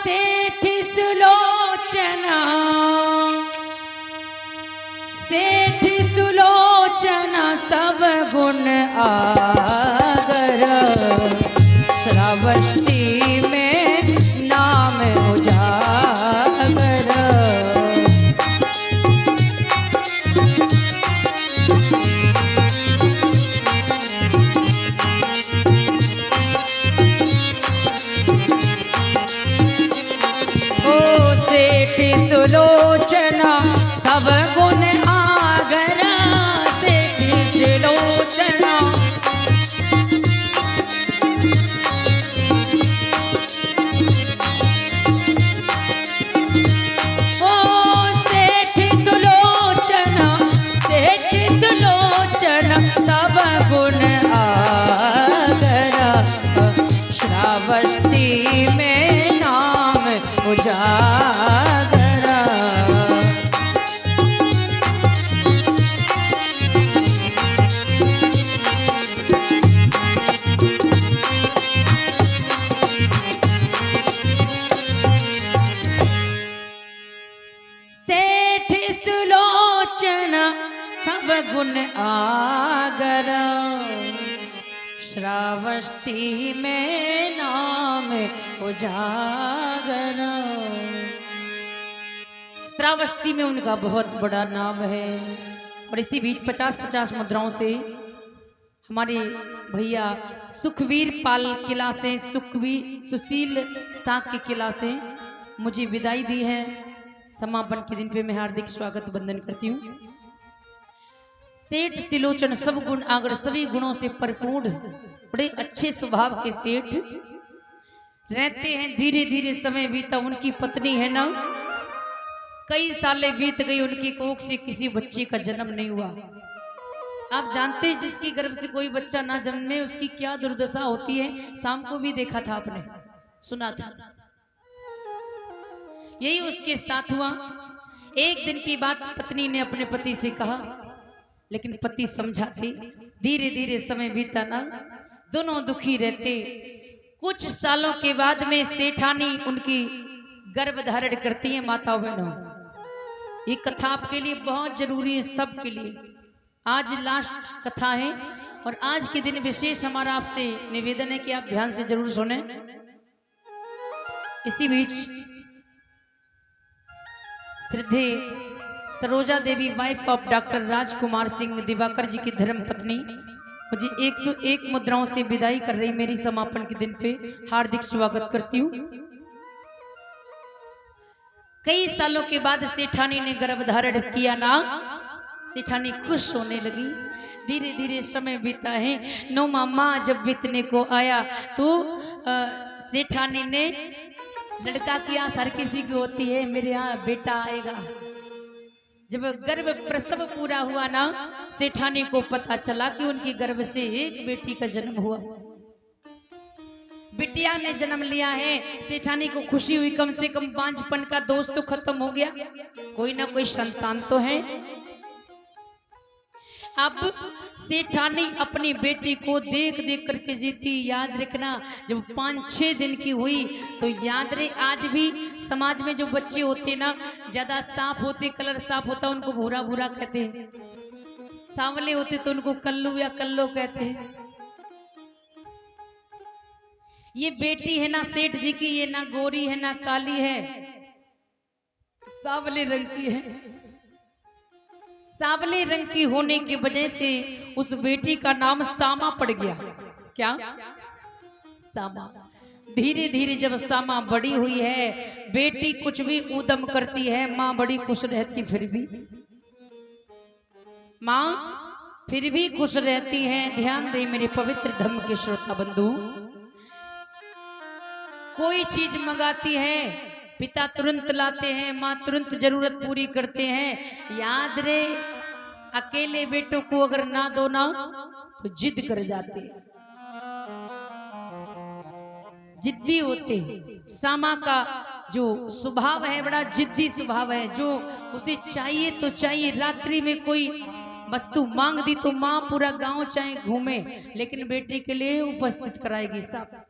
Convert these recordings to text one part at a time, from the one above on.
सेठ सुलोचना, सेठ सुलोचना सब गुण आगर, श्रावस्ती में नाम उजागर। ओ सेठ सुलोचना सब गुण आगर, सेठ सुलोचना सब गुण आगर, श्रावस्ती में नाम उजागर। सेठ सुलोचना सब गुण आगर, श्रावस्ती में नाम उजागर। श्रावस्ती में उनका बहुत बड़ा नाम है। और इसी बीच 50-50 मुद्राओं से हमारे भैया सुखवीर पाल किला से, सुशील साख के किला से मुझे विदाई दी है। समापन के दिन पे मैं हार्दिक स्वागत वंदन करती हूँ। सेठ सुलोचन सब गुण आगर, सभी गुणों से परिपूर्ण, बड़े अच्छे स्वभाव के सेठ रहते हैं। धीरे धीरे समय बीता, उनकी पत्नी है ना, कई सालें बीत गई, उनकी कोख से किसी बच्चे का जन्म नहीं हुआ। आप जानते हैं जिसकी गर्भ से कोई बच्चा ना जन्मे उसकी क्या दुर्दशा होती है। शाम को भी देखा था, आपने सुना था, यही उसके साथ हुआ। एक दिन की बात पत्नी ने अपने पति से कहा, लेकिन पति समझाते। धीरे धीरे समय बीता ना, दोनों दुखी रहते। कुछ सालों के बाद में सेठानी उनकी गर्भ धारण करती है। माताओं बहनों, ये कथा आपके लिए बहुत जरूरी है, सबके लिए। आज लास्ट कथा है और आज के दिन विशेष हमारा आपसे निवेदन है कि आप ध्यान से जरूर सुने। इसी बीच श्रद्धे सरोजा देवी wife of doctor Rajkumar Singh Diwakar जी की धर्म पत्नी मुझे 101 मुद्राओं से विदाई कर रही। मेरी समापन के दिन पे हार्दिक स्वागत करती हूँ। कई सालों के बाद सेठानी ने गर्भ धारण किया ना, सेठानी खुश होने लगी। धीरे धीरे समय बीता है। 9वां माह जब बीतने को आया तो सेठानी ने, लड़का की आस हर किसी की होती है, मेरे यहाँ बेटा आएगा। जब गर्भ प्रसव पूरा हुआ ना, सेठानी को पता चला कि उनकी गर्भ से एक बेटी का जन्म हुआ। बिटिया ने जन्म लिया है। सेठानी को खुशी हुई, कम से कम बांझपन का दोष तो खत्म हो गया, कोई ना कोई संतान तो है। अब सेठानी अपनी बेटी को देख देख करके जीती। याद रखना, जब 5-6 दिन की हुई तो याद रहे, आज भी समाज में जो बच्चे होते ना, ज्यादा साफ होते, कलर साफ होता, उनको भूरा भूरा कहते हैं। सांवले होते तो उनको कल्लू या कल्लो कहते हैं। ये बेटी है ना सेठ जी की, ये ना गोरी है ना काली है, सांवले रंग की है। सांवले रंग की होने की वजह से उस बेटी का नाम सामा पड़ गया। क्या? सामा। धीरे धीरे जब सामा बड़ी हुई है, बेटी कुछ भी उद्यम करती है, माँ बड़ी खुश रहती, फिर भी माँ फिर भी खुश रहती है। ध्यान दे मेरे पवित्र धर्म के श्रोता बंधु, कोई चीज मंगाती है, पिता तुरंत लाते हैं, माँ तुरंत जरूरत पूरी करते हैं। याद रहे, अकेले बेटों को अगर ना दो ना तो जिद कर जाते, जिद्दी होते। सामा का जो स्वभाव है बड़ा जिद्दी स्वभाव है, जो उसे चाहिए तो चाहिए। रात्रि में कोई वस्तु मांग दी तो माँ पूरा गांव चाहे घूमे, लेकिन बेटी के लिए उपस्थित कराएगी सब।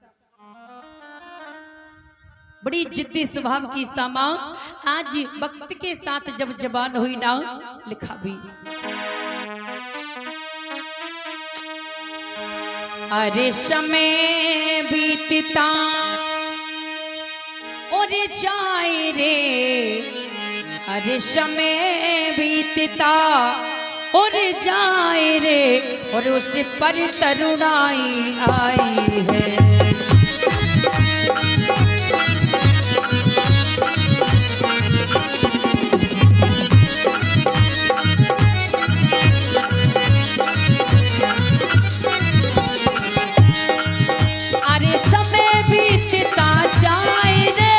बड़ी जिद्दी स्वभाव की सामा आज वक्त के साथ जब जवान हुई ना, लिखा भी अरे समय बीतता और जाए रे, अरे समय बीतता और जाए रे, और उस पर तरुणाई आई है। अरे समय बीतता जाए रे,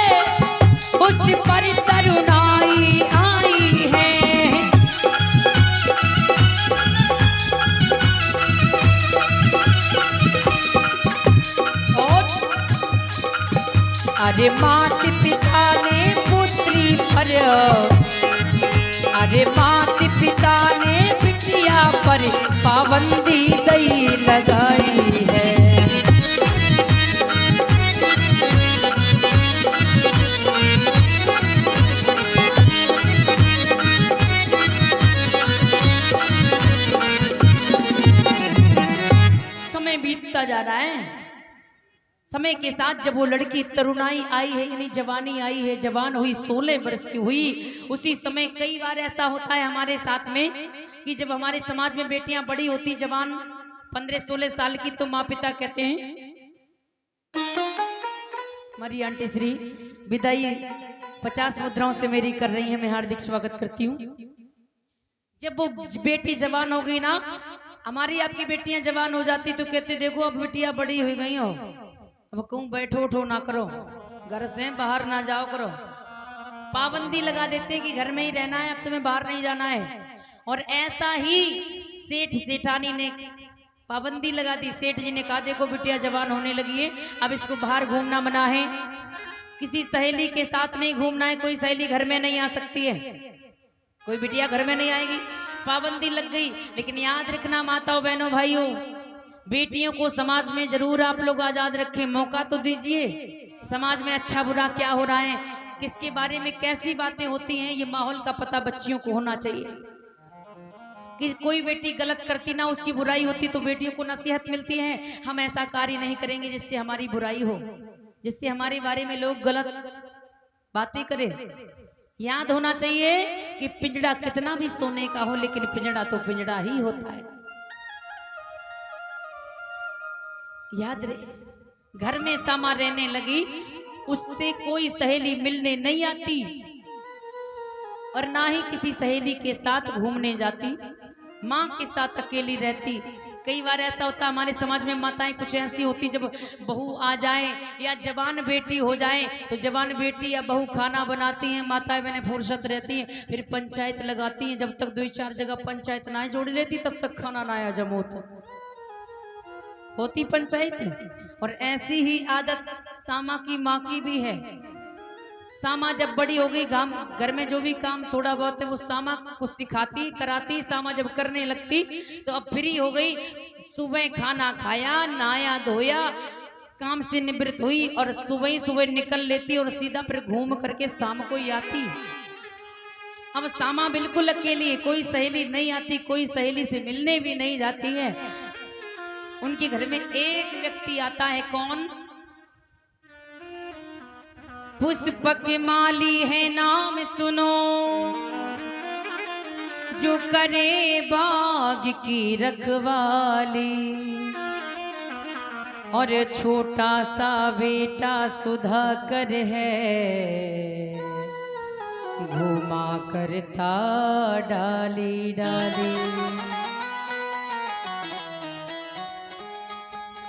उस पर तरुणाई आई है। और अरे माता पिता ने पुत्री पर, अरे माता पिता ने बिटिया पर पाबंदी दई लगाई है। समय बीतता जा रहा है, समय के साथ जब वो लड़की तरुणाई आई है, यानी जवानी आई है, जवान हुई, 16 वर्ष की हुई, उसी समय कई बार ऐसा होता है हमारे साथ में कि जब हमारे समाज में बेटियां बड़ी होती, जवान 15-16 साल की, तो माँ पिता कहते हैं, हमारी आंटी श्री विदाई 50 मुद्राओं से मेरी कर रही है, मैं हार्दिक स्वागत करती हूँ। जब वो बेटी जवान हो गई ना, हमारी आपकी बेटियां जवान हो जाती तो कहते देखो अब बेटियां बड़ी हो गई हो, अब कहूँ बैठो उठो ना करो, घर से बाहर ना जाओ करो, पाबंदी लगा देते कि घर में ही रहना है, अब तुम्हें बाहर नहीं जाना है। और ऐसा ही सेठ सेठानी ने पाबंदी लगा दी। सेठ जी ने कहा देखो बिटिया जवान होने लगी है, अब इसको बाहर घूमना मना है, किसी सहेली के साथ नहीं घूमना है, कोई सहेली घर में नहीं आ सकती है, कोई बिटिया घर में नहीं आएगी, पाबंदी लग गई। लेकिन याद रखना माताओं बहनों भाइयों, बेटियों को समाज में जरूर आप लोग आजाद रखें, मौका तो दीजिए। समाज में अच्छा बुरा क्या हो रहा है, किसके बारे में कैसी बातें होती हैं, ये माहौल का पता बच्चियों को होना चाहिए। कि कोई बेटी गलत करती ना, उसकी बुराई होती तो बेटियों को नसीहत मिलती है, हम ऐसा कार्य नहीं करेंगे जिससे हमारी बुराई हो, जिससे हमारे बारे में लोग गलत बातें करें। याद होना चाहिए कि पिंजड़ा कितना भी सोने का हो, लेकिन पिंजड़ा तो पिंजड़ा ही होता है। याद रहे, घर में सामा रहने लगी, उससे कोई सहेली मिलने नहीं आती और ना ही किसी सहेली के साथ घूमने जाती, माँ के साथ अकेली रहती। कई बार ऐसा होता हमारे समाज में, माताएं कुछ ऐसी होती, जब बहू आ जाए या जवान बेटी हो जाए तो जवान बेटी या बहू खाना बनाती हैं, माताएं बहनें फुर्सत रहती हैं, फिर पंचायत लगाती हैं। जब तक 2-4 जगह पंचायत ना जोड़ी लेती तब तक खाना ना आया जमोत होती पंचायत। और ऐसी ही आदत सामा की माँ की भी है। सामा जब बड़ी हो गई, घर में जो भी काम थोड़ा बहुत है वो सामा को सिखाती कराती। सामा जब करने लगती तो अब फ्री हो गई, सुबह खाना खाया, नहाया धोया, काम से निवृत्त हुई और सुबह निकल लेती और सीधा फिर घूम करके शाम को ही आती। अब सामा बिल्कुल अकेली, कोई सहेली नहीं आती, कोई सहेली से मिलने भी नहीं जाती है। उनके घर में एक व्यक्ति आता है, कौन? पुष्पक माली है नाम सुनो, जो करे बाग की रखवाली, और छोटा सा बेटा सुधाकर है, घुमा करता डाली डाली।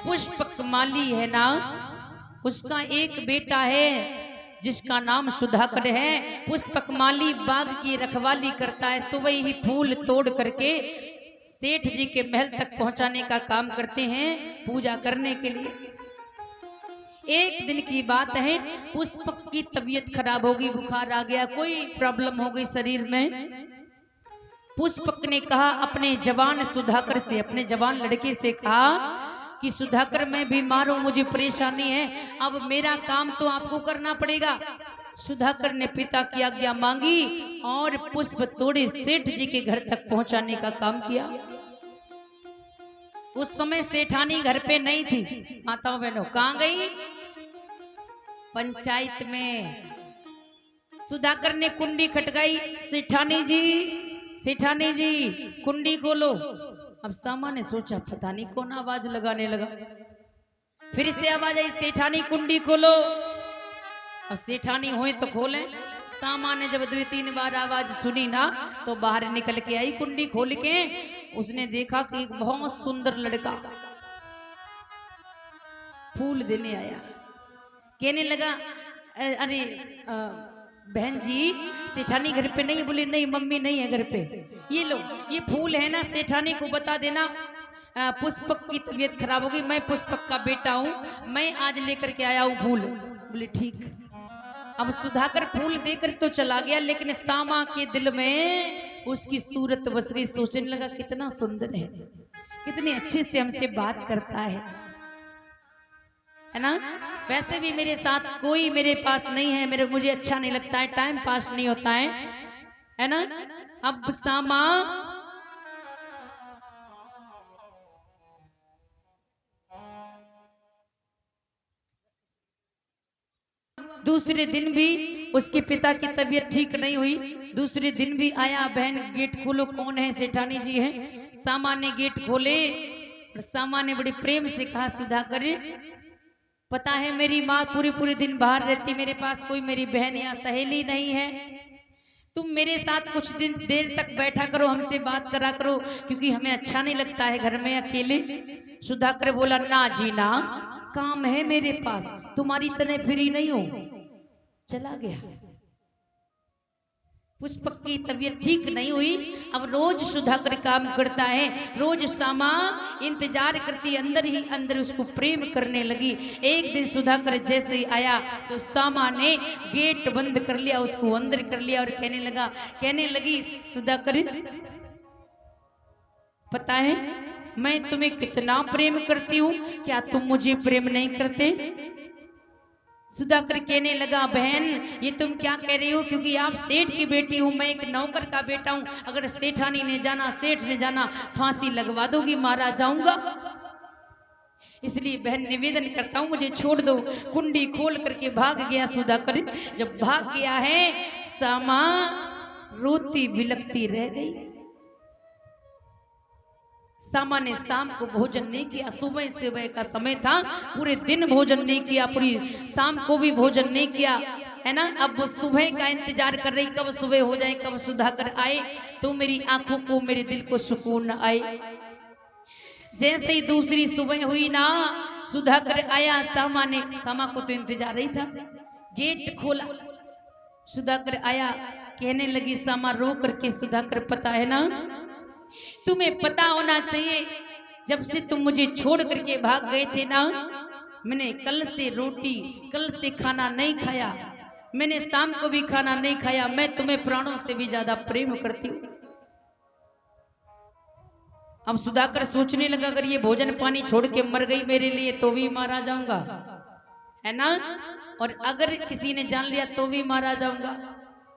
पुष्पक माली है ना, उसका एक बेटा है जिसका नाम सुधाकर है। पुष्पक माली बाग की रखवाली करता है, सुबह ही फूल तोड़ करके सेठ जी के महल तक पहुंचाने का काम करते हैं पूजा करने के लिए। एक दिन की बात है, पुष्पक की तबीयत खराब हो गई, बुखार आ गया, कोई प्रॉब्लम हो गई शरीर में। पुष्पक ने कहा अपने जवान सुधाकर से, अपने जवान लड़के से कहा कि सुधाकर मैं बीमार हूं, मुझे परेशानी है, अब मेरा काम तो आपको करना पड़ेगा। सुधाकर ने पिता की आज्ञा मांगी और पुष्प तोड़े सेठ जी के घर तक पहुंचाने का काम किया। उस समय सेठानी घर पे नहीं थी। माताओं बहनों, कहां गई? पंचायत में। सुधाकर ने कुंडी खटकाई, सेठानी जी, सेठानी जी कुंडी खोलो। अब सामा ने सोचा पता नहीं कौन आवाज लगाने लगा। फिर से आवाज आई, सेठानी कुंडी खोलो। अब सेठानी हुए तो खोले। सामा ने जब 2-3 बार आवाज सुनी ना तो बाहर निकल के आई कुंडी खोल के। उसने देखा कि एक बहुत सुंदर लड़का फूल देने आया। कहने लगा अरे बहन जी सेठानी घर पे नहीं है। बोले नहीं मम्मी नहीं है घर पे। ये लो ये फूल है ना, सेठानी को बता देना पुष्पक की तबीयत खराब हो गई, मैं पुष्पक का बेटा हूँ, मैं आज लेकर के आया हूँ फूल। बोले ठीक। अब सुधाकर फूल देकर तो चला गया, लेकिन सामा के दिल में उसकी सूरत बस गई। सोचने लगा कितना सुंदर है, कितने अच्छे से हमसे बात करता है ना। वैसे भी मेरे साथ कोई मेरे पास नहीं है, मुझे अच्छा नहीं लगता है, टाइम पास नहीं होता है ना। अब सामा दूसरे दिन भी उसके पिता की तबीयत ठीक नहीं हुई। दूसरे दिन भी आया, बहन गेट खोलो, कौन है? सेठानी जी है। सामा ने गेट खोले और सामा ने बड़े प्रेम से कहा सुधाकर पता है मेरी माँ पूरे दिन बाहर रहती, मेरे पास कोई मेरी बहन या सहेली नहीं है, तुम मेरे साथ कुछ दिन देर तक बैठा करो, हमसे बात करा करो, क्योंकि हमें अच्छा नहीं लगता है घर में अकेले। सुधाकर बोला ना जी ना, काम है मेरे पास, तुम्हारी तरह फ्री नहीं हो। चला गया। पुष्पक की तबीयत ठीक नहीं हुई। अब रोज सुधाकर काम करता है, रोज सामा इंतजार करती, अंदर ही अंदर उसको प्रेम करने लगी। एक दिन सुधाकर जैसे ही आया तो सामा ने गेट बंद कर लिया, उसको अंदर कर लिया और कहने लगी सुधाकर पता है मैं तुम्हें कितना प्रेम करती हूँ, क्या तुम मुझे प्रेम नहीं करते? सुधाकर कहने लगा बहन ये तुम क्या कह रही हो, क्योंकि आप सेठ की बेटी हूं, मैं एक नौकर का बेटा हूं, अगर सेठानी ने जाना, सेठ ने जाना, फांसी लगवा दोगी, मारा जाऊंगा, इसलिए बहन निवेदन करता हूं मुझे छोड़ दो। कुंडी खोल करके भाग गया सुधाकर। जब भाग गया है सामा रोती बिलखती रह गई। सामा ने शाम को भोजन नहीं किया, सुबह का समय था, पूरे दिन भोजन नहीं किया, पूरी शाम को भी भोजन नहीं किया, है ना। अब वो सुबह का इंतजार कर रही, कब सुबह हो जाए, कब सुधाकर आए तो मेरी आंखों को, मेरे दिल को सुकून आए। जैसे ही दूसरी सुबह हुई ना, सुधाकर आया, सामा को तो इंतजार ही था। गेट खोला, सुधाकर आया, कहने लगी सामा रो करके सुधाकर पता है ना, तुम्हें पता होना चाहिए जब से तुम मुझे छोड़ करके भाग गए थे ना, मैंने कल से खाना नहीं खाया, मैंने शाम को भी खाना नहीं खाया, मैं तुम्हें प्राणों से भी ज्यादा प्रेम करती हूँ। अब सुधाकर सोचने लगा अगर ये भोजन पानी छोड़ के मर गई मेरे लिए तो भी मारा जाऊंगा, है ना, और अगर किसी ने जान लिया तो भी मारा जाऊंगा।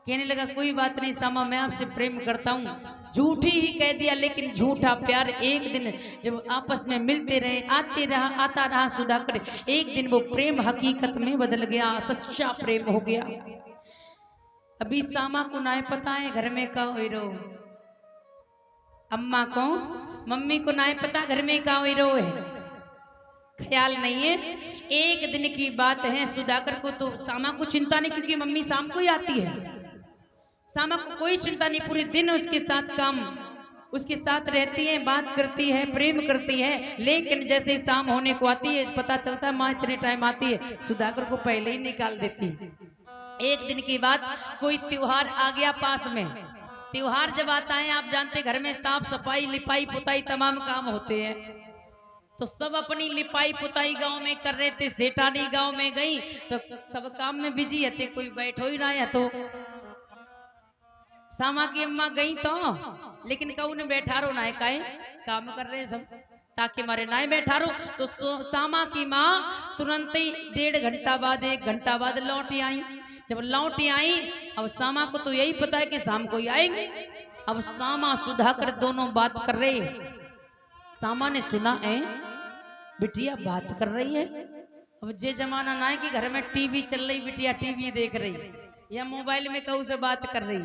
कहने लगा कोई बात नहीं सामा, मैं आपसे प्रेम करता हूँ, झूठी ही कह दिया, लेकिन झूठा प्यार एक दिन जब आपस में मिलते रहे, आता रहा सुधाकर, एक दिन वो प्रेम हकीकत में बदल गया, सच्चा प्रेम हो गया। अभी सामा को ना पता है घर में का हो रो, अम्मा को मम्मी को ना पता घर में का हो रो है, ख्याल नहीं है। एक दिन की बात है, सुधाकर को तो सामा को चिंता नहीं, क्योंकि मम्मी शाम को ही आती है, सामा को कोई चिंता नहीं, पूरे दिन उसके साथ काम, उसके साथ रहती है, बात करती है, प्रेम करती है, लेकिन जैसे शाम होने को आती है पता चलता है माँ इतने टाइम आती है, सुधाकर को पहले ही निकाल देती है। एक दिन की बात, कोई त्योहार आ गया पास में, त्योहार जब आता है आप जानते घर में साफ सफाई लिपाई पुताई तमाम काम होते हैं, तो सब अपनी लिपाई पुताई गांव में कर रहे थे, सेठानी गांव में गई तो सब काम में बिजी है, कोई बैठो ही रहा है, तो सामा की अम्मा गई तो, लेकिन कहू ने बैठा रो ना, काहे काम कर रहे सब, ताकि मारे नाय बैठा रो। तो सामा की माँ तुरंत ही 1.5 घंटा बाद 1 घंटा बाद लौटी आई। जब लौटी आई, अब सामा को तो यही पता है कि शाम को ही आएंगे। अब सामा सुधाकर दोनों बात कर रहे। सामा ने सुना है बिटिया बात कर रही है। अब जे जमाना ना है कि घर में टीवी चल रही, बिटिया टीवी देख रही या मोबाइल में कहू से बात कर रही।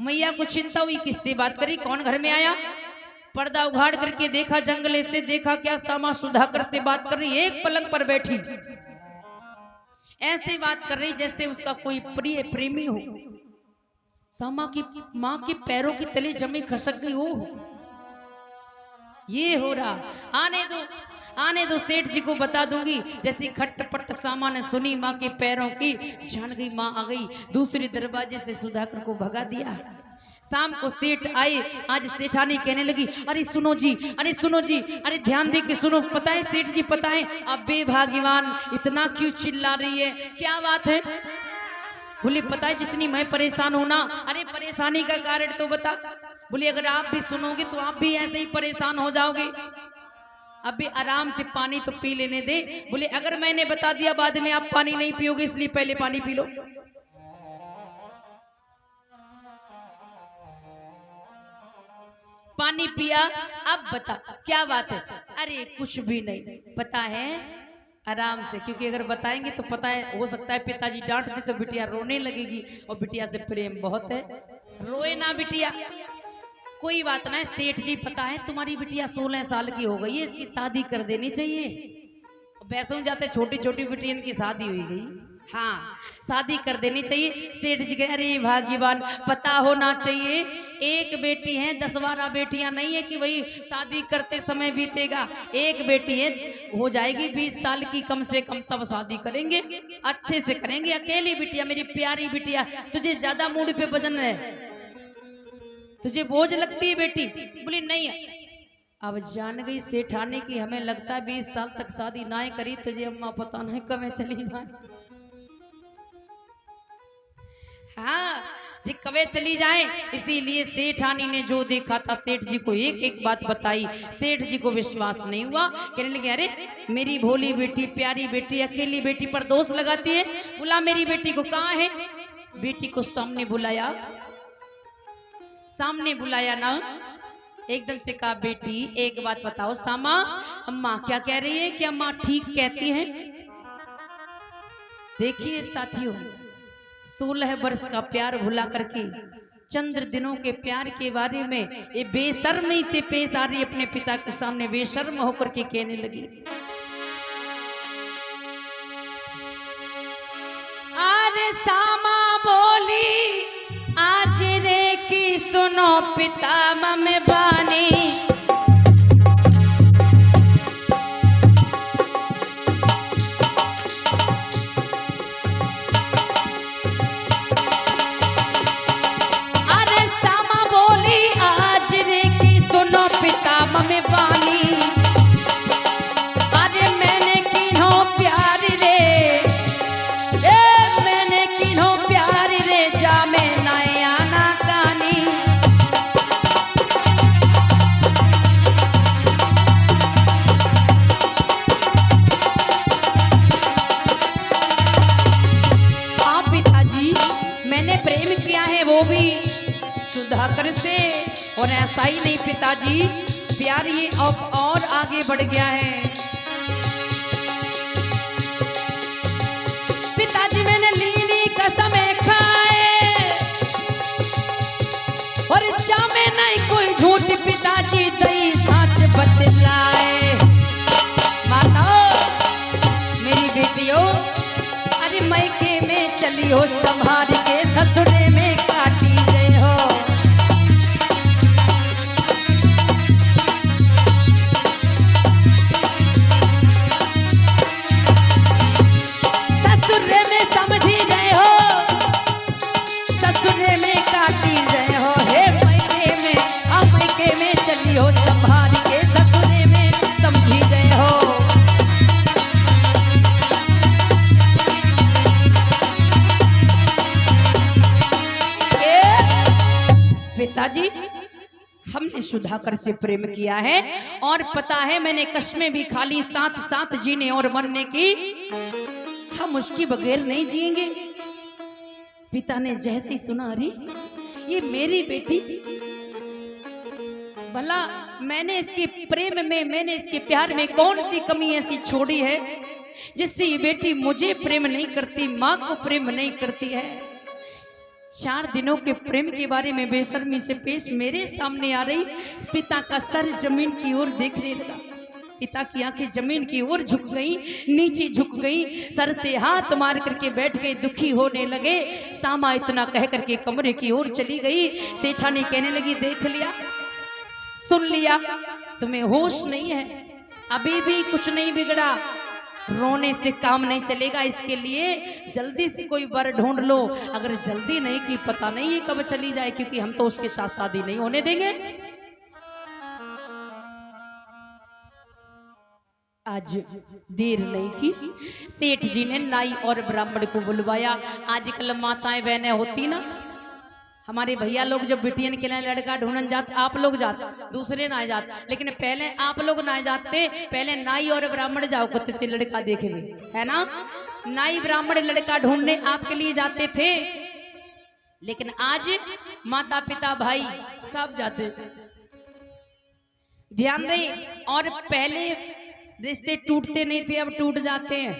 मैया को चिंता हुई किससे बात करी, कौन घर में आया। पर्दा उघाड़ करके देखा, जंगले से देखा क्या सामा सुधाकर से बात कर रही। एक पलंग पर बैठी ऐसे बात कर रही जैसे उसका कोई प्रिय प्रेमी हो। सामा की माँ के पैरों की तले जमी खसक गई। हो ये हो रहा, आने दो सेठ जी को बता दूंगी। जैसी खटपट सामा ने सुनी माँ के पैरों की, जान गई माँ आ गई। दूसरे दरवाजे से सुधाकर को भगा दिया। शाम को सेठ आए। आज सेठानी कहने लगी, अरे सुनो जी, अरे सुनो जी, अरे ध्यान दे के सुनो। पता है सेठ जी, पता है अब बेभाग्यवान इतना क्यों चिल्ला रही है, क्या बात है। बोले पता है जितनी मैं परेशान हूं ना। अरे परेशानी का कारण तो बता। बोले अगर आप भी सुनोगे तो आप भी ऐसे ही परेशान हो जाओगे। अभी आराम से पानी तो पी लेने दे। बोले अगर मैंने बता दिया बाद में आप पानी नहीं पियोगे, इसलिए पहले पानी पी लो। पानी पिया। अब बता क्या बात है। अरे कुछ भी नहीं, पता है आराम से, क्योंकि अगर बताएंगे तो पता है हो सकता है पिताजी डांट दे तो बिटिया रोने लगेगी, और बिटिया से प्रेम बहुत है, रोए ना बिटिया। कोई बात ना है सेठ जी, पता है तुम्हारी बिटिया 16 साल की हो गई है, इसकी शादी कर देनी चाहिए। वैसे जाते छोटी छोटी बिटिया की शादी हुई गई, हाँ शादी कर देनी चाहिए। सेठ जी कहे अरे भाग्यवान, पता होना चाहिए एक बेटी है, 10-12 बेटियां नहीं है कि वही शादी करते समय बीतेगा। एक बेटी है, हो जाएगी 20 साल की कम से कम, तब शादी करेंगे, अच्छे से करेंगे। अकेली बिटिया, मेरी प्यारी बिटिया, तुझे ज्यादा मूड पे वजन है, तुझे बोझ लगती है बेटी। बोली नहीं। अब जान गई सेठानी की हमें लगता है 20 साल तक शादी ना करी, तुझे अम्मा पता नहीं कब चली जाए। हाँ जी कवे चली जाए। इसीलिए सेठानी ने जो देखा था सेठ जी को एक एक बात बताई। सेठ जी को विश्वास नहीं हुआ, कहने लगे अरे मेरी भोली बेटी, प्यारी बेटी, अकेली बेटी पर दोष लगाती है। बोला मेरी बेटी को कहाँ है। बेटी को सामने बुलाया, सामने बुलाया ना, एकदम से कहा बेटी एक बात बताओ सामा, अम्मा क्या कह रही है, क्या माँ ठीक कहती है। देखिए साथियों, 16 वर्ष का प्यार भुला करके चंद्र दिनों के प्यार के बारे में ये बेशर्मी से पेश आ रही अपने पिता के सामने, बेशर्म होकर के कहने लगी। अरे सामा बोली आज रे की सुनो पिता मम बानी, में बानी। अरे मैंने किन्हों प्यार रे, मैंने किन्हों प्यार रे, जा में नया ना कानी। हाँ पिताजी, मैंने प्रेम किया है वो भी सुधाकर से, और ऐसा ही नहीं पिताजी, प्यार ये अब और आगे बढ़ गया है। पिताजी मैंने लीली कसम खाए, और जामे नहीं कोई झूठ, पिताजी दई साच बतलाए। माता मेरी बेटियों, अरे मैके में चली हो संभाल के, ससुरे में काटी गए हो। सुधाकर से प्रेम किया है और पता है मैंने कस्में भी खाली साथ साथ जीने और मरने की, हम उसके बगैर नहीं जिएंगे। पिता ने जैसे ही सुना, अरे ये मेरी बेटी, भला मैंने इसके प्रेम में, मैंने इसके प्यार में कौन सी कमी ऐसी छोड़ी है जिससे ये बेटी मुझे प्रेम नहीं करती, माँ को प्रेम नहीं करती है। 4 दिनों के प्रेम के बारे में बेशर्मी से पेश मेरे सामने आ रही, पिता का सर जमीन की ओर देखने लगा। पिता की आंखें जमीन की ओर झुक गई, नीचे झुक गई, सर से हाथ मार करके बैठ गए, दुखी होने लगे। सामा इतना कह करके कमरे की ओर चली गई। सेठानी कहने लगी, देख लिया, सुन लिया, तुम्हें होश नहीं है, अभी भी कुछ नहीं बिगड़ा, रोने से काम नहीं चलेगा, इसके लिए जल्दी से कोई वर ढूंढ लो। अगर जल्दी नहीं की पता नहीं है कब चली जाए, क्योंकि हम तो उसके साथ शादी नहीं होने देंगे। आज देर नहीं की, सेठ जी ने नाई और ब्राह्मण को बुलवाया। आजकल माताएं बहनें होती ना, हमारे भैया लोग जब बिटियन के लिए लड़का ढूंढन जाते, आप लोग जाते, दूसरे ना जाते, लेकिन पहले आप लोग ना जाते, पहले नाई और ब्राह्मण जाओ करते थे लड़का देखने, है ना। नाई ब्राह्मण लड़का ढूंढने आपके लिए जाते थे, लेकिन आज माता पिता भाई सब जाते। ध्यान रहे, और पहले रिश्ते टूटते नहीं थे, अब टूट जाते हैं।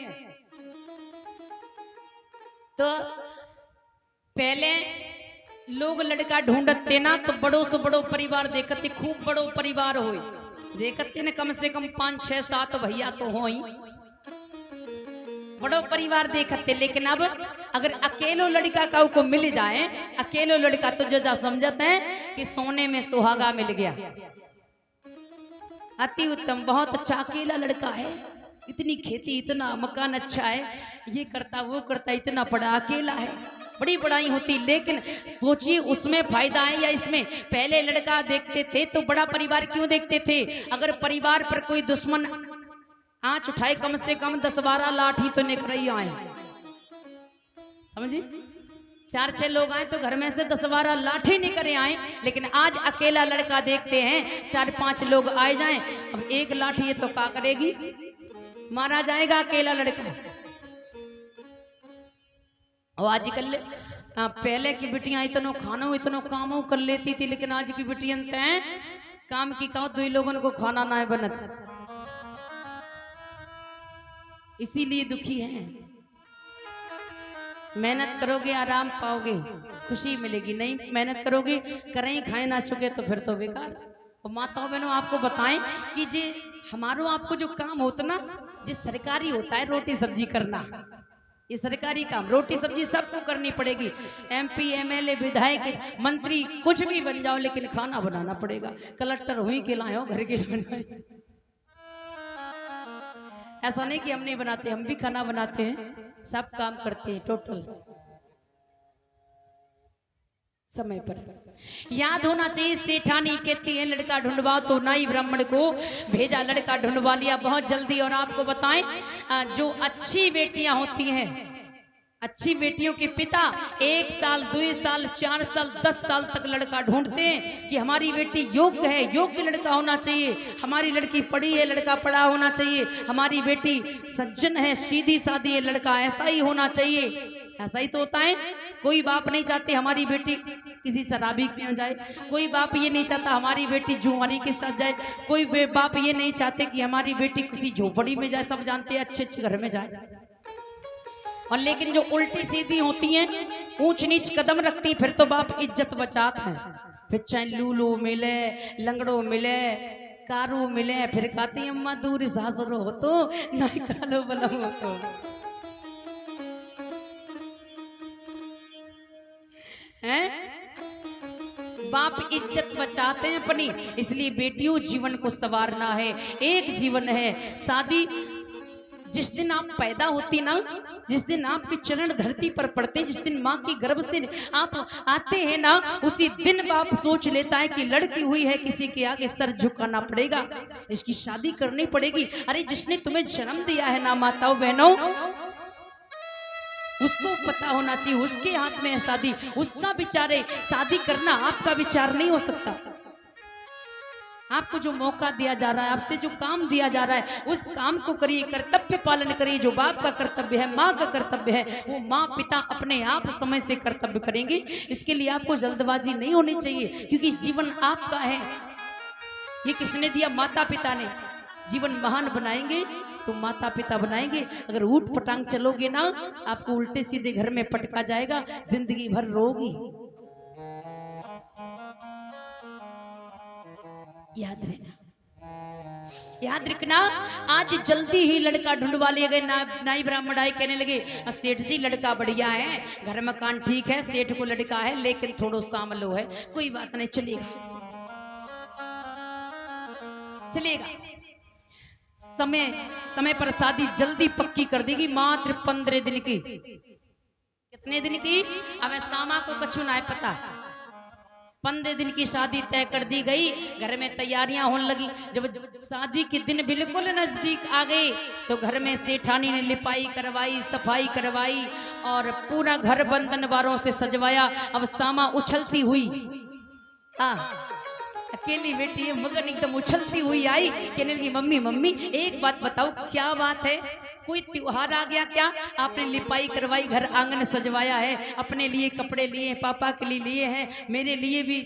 तो पहले लोग लड़का ढूंढते ना तो बड़ों से बड़ो परिवार देखते, खूब बड़ो परिवार हो देखते ना, कम से कम 5 6 7 भैया तो हो ही, बड़ो परिवार देखते। लेकिन अब अगर अकेलो लड़का का को मिल जाए, अकेलो लड़का तो जो समझते हैं कि सोने में सुहागा मिल गया, अति उत्तम, बहुत अच्छा अकेला लड़का है, इतनी खेती, इतना मकान अच्छा है, ये करता वो करता, इतना बड़ा अकेला है, बड़ी बड़ाई होती। लेकिन सोचिए उसमें फायदा है या इसमें। पहले लड़का देखते थे तो बड़ा परिवार क्यों देखते थे, अगर परिवार पर कोई दुश्मन आंच उठाए, कम से कम 10 12 लाठी तो निकल ही आए, समझिए, 4 6 लोग आए तो घर में से 10 12 लाठी निकल आए। लेकिन आज अकेला लड़का देखते हैं, 4 5 लोग आए जाएं, अब एक लाठी ये तो क्या करेगी, मारा जाएगा अकेला लड़का। और आजकल पहले की बिटियां इतनो खानो इतनो कामों कर लेती थी, लेकिन आज की बिटियां तय काम की कहो 2 लोगों को खाना ना बनत, इसीलिए दुखी है। मेहनत करोगे आराम पाओगे, खुशी मिलेगी, नहीं मेहनत करोगे करें खाए ना चुके तो फिर तो बेकार। और माताओं बहनों आपको बताएं कि जे हमारो आपको जो काम होता ना, जो सरकारी होता है रोटी सब्जी करना, ये सरकारी काम, रोटी सब्जी सबको करनी पड़ेगी। MP MLA विधायक मंत्री कुछ भी बन जाओ, लेकिन खाना बनाना पड़ेगा। कलेक्टर हुई के लाए हो घर के बनाए, ऐसा नहीं कि हम नहीं बनाते, हम भी खाना बनाते हैं, सब काम करते हैं टोटल समय पर। याद होना चाहिए, सेठानी कहती है लड़का ढूंढवाओ, तो नाई ब्राह्मण को भेजा, लड़का ढूंढवा लिया बहुत जल्दी। और आपको बताएं, जो अच्छी बेटियां होती हैं, अच्छी बेटियों के पिता 1 साल 2 साल 4 साल 10 साल तक लड़का ढूंढते हैं कि हमारी बेटी योग्य है, योग्य लड़का होना चाहिए, हमारी लड़की पढ़ी है, लड़का पढ़ा होना चाहिए, हमारी बेटी सज्जन है, सीधी सादी है, लड़का ऐसा ही होना चाहिए। ऐसा ही तो होता है। कोई बाप नहीं चाहते हमारी बेटी किसी शराबी के यहाँ जाए, कोई बाप ये नहीं चाहता हमारी बेटी जुआरी के साथ जाए, कोई बाप ये नहीं चाहते कि हमारी बेटी किसी झोपड़ी में जाए, सब जानते हैं अच्छे अच्छे घर में जाए। और लेकिन जो उल्टी सीधी होती हैं, ऊंच नीच कदम रखती, फिर तो बाप इज्जत बचाते हैं। फिर चाहे लूलो मिले, लंगड़ो मिले, कारू मिले, फिर कहती हैं अम्मा दूर सासुरो हो तो नहीं कालो बलम हो तो। हैं? बाप इज्जत बचाते हैं अपनी, इसलिए बेटियों जीवन को संवारना है। एक जीवन है, शादी जिस दिन आप पैदा होती ना, जिस दिन आपके चरण धरती पर पड़ते, जिस दिन माँ की गर्भ से आप आते हैं ना, उसी दिन बाप सोच लेता है कि लड़की हुई है, किसी के आगे सर झुकाना पड़ेगा, इसकी शादी करनी पड़ेगी। अरे जिसने तुम्हें जन्म दिया है ना माताओं बहनों, उसको पता होना चाहिए, उसके हाथ में है शादी, उसका विचार है। शादी करना आपका विचार नहीं हो सकता। आपको जो मौका दिया जा रहा है, आपसे जो काम दिया जा रहा है, उस काम को करिए, कर्तव्य पालन करिए। जो बाप का कर्तव्य है, माँ का कर्तव्य है, वो माँ पिता अपने आप समय से कर्तव्य करेंगे। इसके लिए आपको जल्दबाजी नहीं होनी चाहिए, क्योंकि जीवन आपका है। ये किसने दिया? माता पिता ने। जीवन महान बनाएंगे तो माता पिता बनाएंगे। अगर ऊट पटांग चलोगे ना, आपको उल्टे सीधे घर में पटका जाएगा, जिंदगी भर रोगी। याद रहना, याद रखना। आज जल्दी ही लड़का ढूंढवा लिए गए। नाई ब्राह्मण आए, कहने लगे सेठ जी लड़का बढ़िया है, घर मकान ठीक है, सेठ को लड़का है, लेकिन थोड़ो सामलो है। कोई बात नहीं, चलेगा चलेगा। समय पर शादी जल्दी पक्की कर देगी, मात्र 15 दिन की। कितने दिन की? अब सामा को कछु ना पता। 15 दिन की शादी तय कर दी गई। घर में तैयारियां होने लगी। जब शादी के दिन बिल्कुल नजदीक आ गए तो घर में सेठानी ने लिपाई करवाई, सफाई करवाई और पूरा घर बंधन वारों से सजवाया। अब सामा उछलती हुई, अकेली बेटी है मगर एकदम उछलती हुई आई, कहने लगी मम्मी मम्मी एक बात बताओ, क्या बात है? कोई त्योहार आ गया क्या? आपने लिपाई करवाई, घर आंगन सजवाया है, अपने लिए कपड़े लिए, पापा के लिए लिए हैं, मेरे लिए भी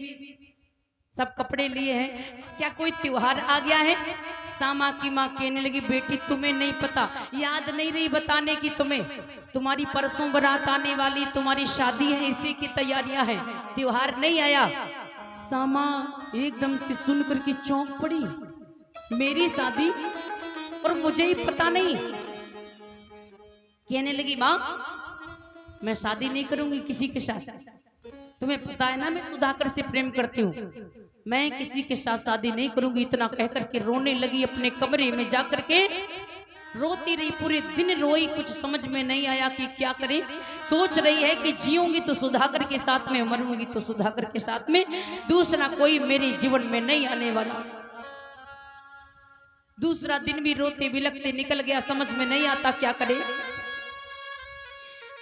सब कपड़े लिए हैं, क्या कोई त्योहार आ गया है? सामा की माँ कहने लगी बेटी तुम्हें नहीं पता, याद नहीं रही बताने की तुम्हें? तुम्हारी परसों बारात आने वाली, तुम्हारी शादी है, इसी की तैयारियां हैं, त्योहार नहीं आया। सामा एकदम से सुनकर के चौंक पड़ी, मेरी शादी और मुझे ही पता नहीं। कहने लगी माँ मैं शादी नहीं करूंगी किसी के साथ, तुम्हें पता है ना मैं सुधाकर से प्रेम करती हूँ, मैं किसी के साथ शादी नहीं करूंगी। इतना कहकर के रोने लगी। अपने कमरे में जाकर के रोती रही, पूरे दिन रोई, कुछ समझ में नहीं आया कि क्या करे। सोच रही है कि जीऊंगी तो सुधाकर के साथ में, मरूंगी तो सुधाकर के साथ में, दूसरा कोई मेरे जीवन में नहीं आने वाला। दूसरा दिन भी रोते बिलखते निकल गया, समझ में नहीं आता क्या करे।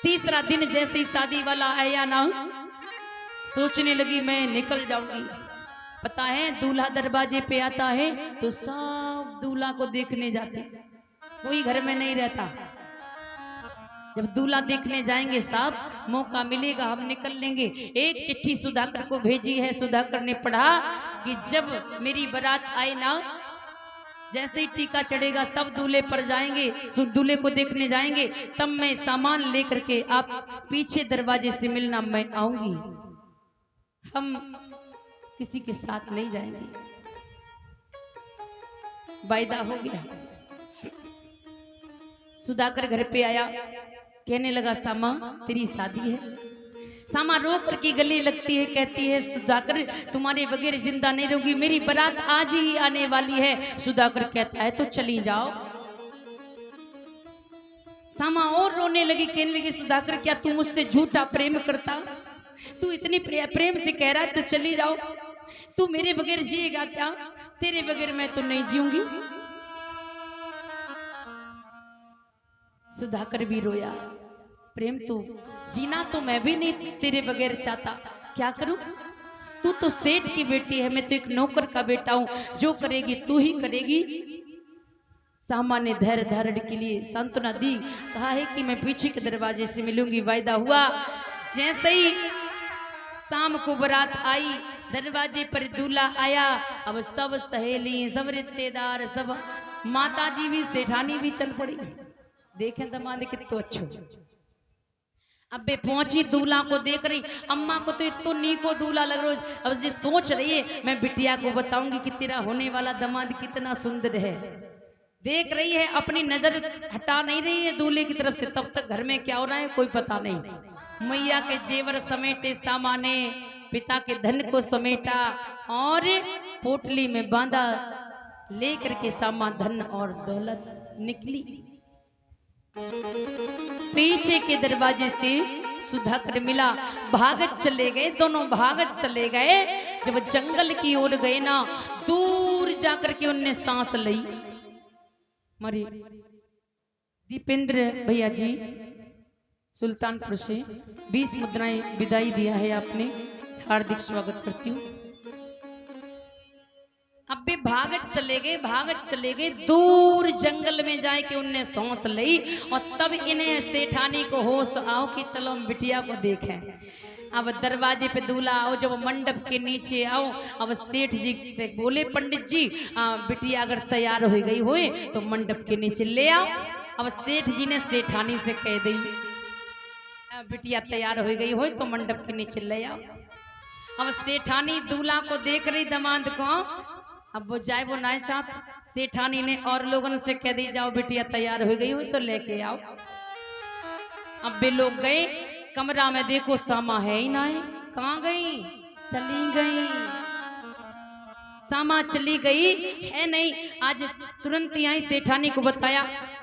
तीसरा दिन जैसे ही शादी वाला आया ना, सोचने लगी मैं निकल जाऊंगी। पता है दूल्हा दरवाजे पे आता है तो सब दूल्हा को देखने जाते, कोई घर में नहीं रहता। जब दूल्हा देखने जाएंगे साहब, मौका मिलेगा हम निकल लेंगे। एक चिट्ठी सुधाकर को भेजी है। सुधाकर ने पढ़ा कि जब मेरी बारात आए ना, जैसे ही टीका चढ़ेगा सब दूल्हे पर जाएंगे, दूल्हे को देखने जाएंगे, तब मैं सामान लेकर के आप पीछे दरवाजे से मिलना, मैं आऊंगी, हम किसी के साथ नहीं जाएंगे। वायदा हो गया। सुधाकर घर पे आया, कहने लगा सामा तेरी शादी है। सामा रो करके गले लगती है, कहती है सुधाकर तुम्हारे बगैर जिंदा नहीं रहूंगी, मेरी बारात आज ही आने वाली है। सुधाकर कहता है तो चली जाओ। सामा और रोने लगी, कहने लगी सुधाकर क्या तू मुझसे झूठा प्रेम करता? तू इतनी प्रेम से कह रहा है तो चली जाओ। तू मेरे बगैर जिएगा क्या? तेरे बगैर मैं तो नहीं जीऊंगी। सुधाकर भी रोया, प्रेम तू जीना तो मैं भी नहीं तेरे बगैर चाहता, क्या करूं? तू तो सेठ की बेटी है, मैं तो एक नौकर का बेटा हूं, जो करेगी तू ही करेगी। सामा ने धैर्य धारण के लिए सांत्वना दी, कहा है कि मैं पीछे के दरवाजे से मिलूंगी। वायदा हुआ। जैसे ही शाम को बारात आई, दरवाजे पर दूल्हा आया। अब सब सहेली, सब रिश्तेदार, सब माताजी भी, सेठानी भी चल पड़ी। देखें दमाद कितना अच्छो। अबे पहुंची, दूल्हा को देख रही, अम्मा को तो इतो नीको दूल्हा लग रहा। अब जी सोच रही है मैं बिटिया को बताऊंगी कि तेरा होने वाला दामाद कितना सुंदर है। देख रही है, अपनी नजर हटा नहीं रही है दूल्हे की तरफ से। तब तक घर में क्या हो रहा है कोई पता नहीं। मैया के जेवर समेटे सामा ने, पिता के धन को समेटा और पोटली में बांधा, लेकर के सामा धन और दौलत निकली। पीछे के दरवाजे से सुधाकर मिला, भागत चले गए, दोनों भागत चले गए। जब जंगल की ओर गए ना, दूर जाकर के उनने सांस ली। मरी दीपेंद्र भैया जी सुल्तानपुर से 20 मुद्राएं विदाई दिया है आपने, हार्दिक स्वागत करती हूँ। अब भी भागत चले गए दूर जंगल में जाए के उनने सांस ली और तब इन्हें सेठानी को होश आओ कि चलो हम बिटिया को देखें। अब दरवाजे पे दूल्हा आओ, जब मंडप के नीचे आओ, अब सेठ जी से बोले पंडित जी बिटिया अगर तैयार हो गई होए तो मंडप के नीचे ले आओ। अब सेठ जी ने सेठानी से कह दी बिटिया तैयार हो गई हो तो मंडप के नीचे ले आओ। अब सेठानी दूल्हा को देख रही दामाद को, अब वो जाए वो ना साथ। सेठानी ने और लोगों से कह दी जाओ बिटिया तैयार हो गई हो तो लेके आओ। अब वे लोग गए कमरा में, देखो सामा है ही ना है, कहाँ गई? चली गई, सामा चली गई है नहीं। आज तुरंत आई सेठानी को बताया,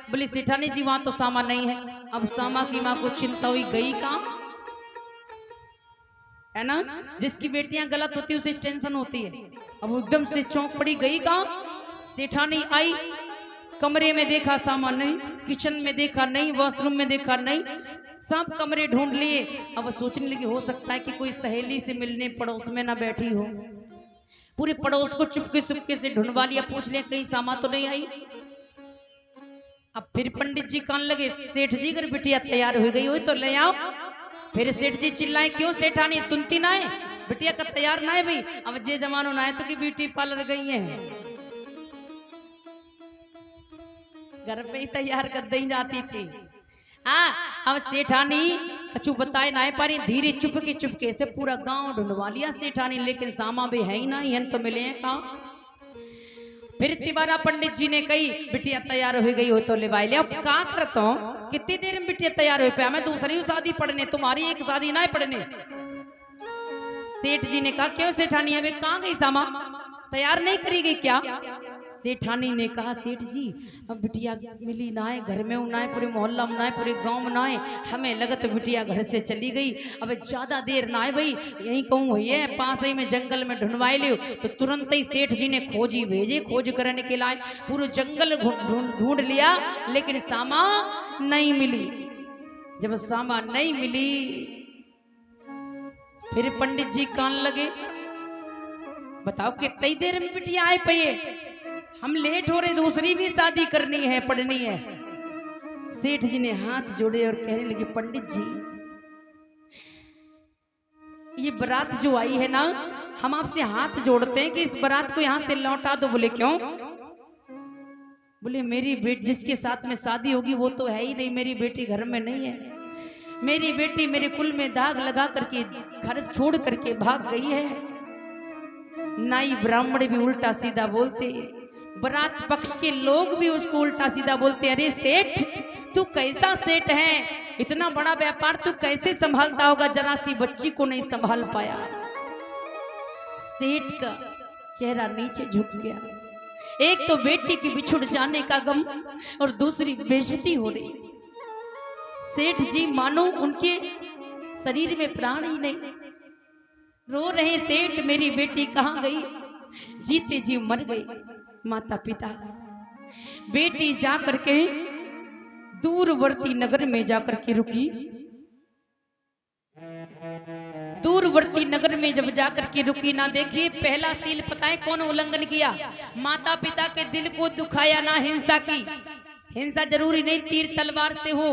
बोली सेठानी जी वहां तो सामा नहीं है। अब सामा की माँ को चिंता हुई, गई कहाँ है ना, जिसकी बेटियां गलत होती है उसे टेंशन होती है। अब एकदम से चौंक पड़ी, गई कहाँ? सेठानी आई, कमरे में देखा सामा नहीं, किचन में देखा नहीं, वॉशरूम में देखा नहीं, सब कमरे ढूंढ लिए। अब सोचने लगी हो सकता है कि कोई सहेली से मिलने पड़ोस में ना बैठी हो। पूरे पड़ोस को चुपके चुपके से ढूंढवा लिया, पूछ लिया कहीं सामा तो नहीं आई। अब फिर पंडित जी कान लगे, सेठ जी अगर बिटिया तैयार हो गई हो तो ले आओ। फिर सेठ जी चिल्लाए, क्यों सेठानी सुनती ना है, बिटिया का तैयार ना है भाई। अब जे जमानो ना है तो कि ब्यूटी पार्लर गई है, घर पे ही तैयार कर दी जाती थी। हाँ, अब सेठानी कछु बताए ना पारी, धीरे चुपके से पूरा गांव ढूंढवा लिया सेठानी, लेकिन सामा भी है ही ना, यन तो मिले हैं कहाँ। फिर तिवारा पंडित जी ने कही बिटिया तैयार हो गई हो तो ले भाई ले। अब क्या करता हूँ, कितनी देर में बिटिया तैयार हो पाया, मैं दूसरी शादी पढ़ने, तुम्हारी एक शादी ना पढ़ने। सेठ जी ने कहा क्यों सेठानी अबे कहाँ गई सामा, तैयार नहीं करी गई क्या? सेठानी ने कहा सेठ जी अब बिटिया मिली ना है, घर में ना है, पूरे मोहल्ला में ना है, पूरे गांव में ना है, हमें लगत बिटिया घर से चली गई। अब ज्यादा देर ना है भाई, यही कहूँ हुई है, पास ही में जंगल में ढूंढवाई लियो। तो तुरंत ही सेठ जी ने खोजी भेजे, खोज करने के लिए पूरे जंगल ढूंढ लिया, लेकिन सामा नहीं मिली। जब सामा नहीं मिली फिर पंडित जी कान लगे, बताओ कितनी देर में बिटिया आए पे, हम लेट हो रहे, दूसरी भी शादी करनी है, पढ़नी है। सेठ जी ने हाथ जोड़े और कहने लगे पंडित जी ये बारात जो आई है ना, हम आपसे हाथ जोड़ते हैं कि इस बारात को यहां से लौटा दो। बोले क्यों? बोले मेरी बेटी जिसके साथ में शादी होगी वो तो है ही नहीं, मेरी बेटी घर में नहीं है, मेरी बेटी मेरे कुल में दाग लगा करके घर छोड़ करके भाग गई है। नाई ब्राह्मण भी उल्टा सीधा बोलते, बारात पक्ष के लोग भी उसको उल्टा सीधा बोलते, अरे सेठ तू कैसा सेठ है, इतना बड़ा व्यापार तू कैसे संभालता होगा, जरा सी बच्ची को नहीं संभाल पाया। सेठ का चेहरा नीचे झुक गया, एक तो बेटी की बिछुड़ जाने का गम और दूसरी बेइज्जती हो रही। सेठ जी मानो उनके शरीर में प्राण ही नहीं, रो रहे सेठ मेरी बेटी कहाँ गई, जीते जी मर गई। माता पिता बेटी जाकर के दूरवर्ती नगर में जाकर के रुकी, दूरवर्ती नगर में जब जाकर के रुकी ना, देखिए पहला सील पता है कौन उल्लंघन किया, माता पिता के दिल को दुखाया ना, हिंसा की। हिंसा जरूरी नहीं तीर तलवार से हो,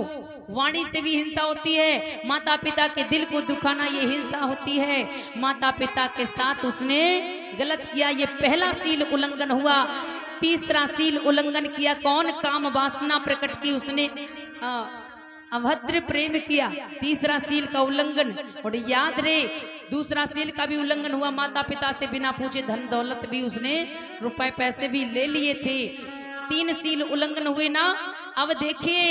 वाणी से भी हिंसा होती है, माता पिता के दिल को दुखाना ये हिंसा होती है। माता पिता के साथ उसने गलत किया, ये पहला सील उल्लंघन हुआ। तीसरा सील उल्लंघन किया कौन, काम वासना प्रकट की उसने, अभद्र प्रेम किया, तीसरा सील का उल्लंघन। और याद रहे दूसरा सील का भी उल्लंघन हुआ, माता पिता से बिना पूछे धन दौलत भी उसने, रुपए पैसे भी ले लिए थे। 3 सील उल्लंघन हुए ना। अब देखिए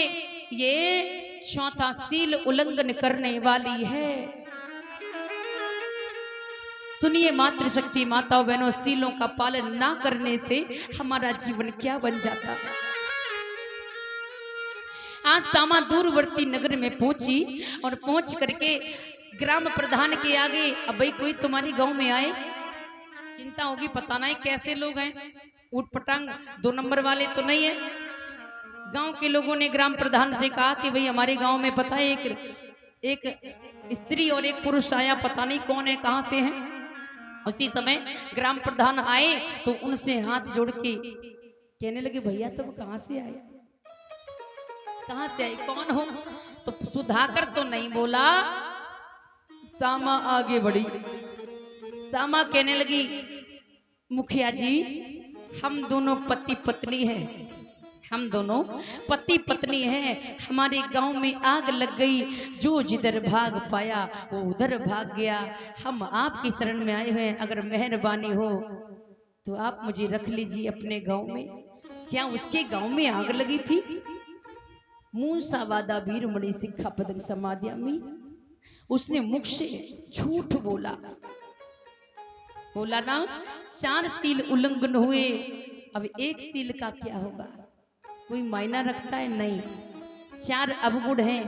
ये चौथा सील उल्लंघन करने वाली है। सुनिए मातृशक्ति माताओं बहनों, सीलों का पालन ना करने से हमारा जीवन क्या बन जाता है। आज सामा दूरवर्ती नगर में पहुंची और पहुंच करके ग्राम प्रधान के आगे, अब भाई कोई तुम्हारे गांव में आए, चिंता होगी पता नहीं कैसे लोग हैं, ऊट पटांग 2 नंबर वाले तो नहीं है। गांव के लोगों ने ग्राम प्रधान से कहा कि भाई हमारे गांव में पता है एक स्त्री और एक पुरुष आया, पता नहीं कौन है कहां से है। उसी समय ग्राम प्रधान आए तो उनसे हाथ जोड़ के कहने लगे, भैया तुम कहाँ से आए, कहाँ से आई, कौन हो? तो सुधाकर तो नहीं बोला, सामा आगे बढ़ी। सामा कहने लगी, मुखिया जी हम दोनों पति पत्नी हैं, हम दोनों पति पत्नी हैं। हमारे गांव में आग लग गई, जो जिधर भाग पाया वो उधर भाग गया। हम आपकी शरण में आए हैं, अगर मेहरबानी हो तो आप मुझे रख लीजिए अपने गांव में। क्या उसके गांव में आग लगी थी? मूसा वादा वीरमणि सिक्खा पदक समाध्यामी। उसने मुख से झूठ बोला, बोला ना 4 सील उल्लंघन हुए, अब 1 सील का क्या होगा, कोई मायना रखता है? नहीं। 4 अवगुण हैं,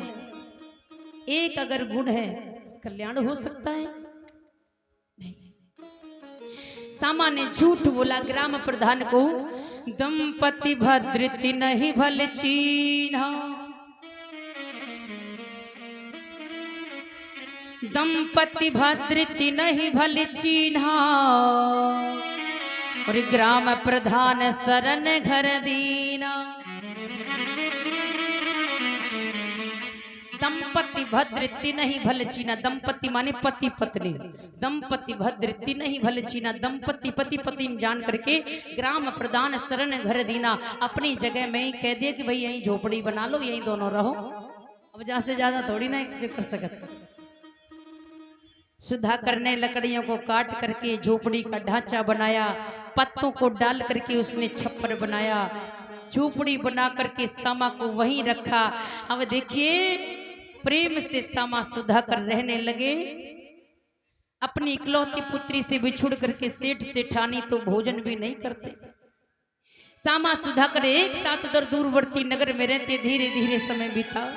1 अगर गुण है कल्याण हो सकता है? नहीं। सामा ने झूठ बोला ग्राम प्रधान को, दंपति भद्रति नहीं भल चीन्हा, दंपति भद्रति नहीं भल चीन्हा, और ग्राम प्रधान शरण घर दीना। दंपति भद्रति नहीं भल चीना, दंपति माने पति पत्नी, दंपति भद्रति नहीं भल चीना, दंपति पति पत्नी जान करके ग्राम प्रधान शरण घर दीना। अपनी जगह में ही कह दिया कि भाई यहीं झोपड़ी बना लो, यहीं दोनों रहो, अब ज्यादा से ज्यादा थोड़ी ना कर सकते। सुधाकर ने लकड़ियों को काट करके झोपड़ी का ढांचा बनाया, पत्तों को डाल करके उसने छप्पर बनाया, झोपड़ी बना करके सामा को वहीं रखा। अब देखिए प्रेम से सामा सुधाकर रहने लगे। अपनी इकलौती पुत्री से बिछुड़ करके सेठ सेठानी तो भोजन भी नहीं करते। सामा सुधाकर एक साथ उधर दूरवर्ती नगर में रहते, धीरे धीरे समय बीता।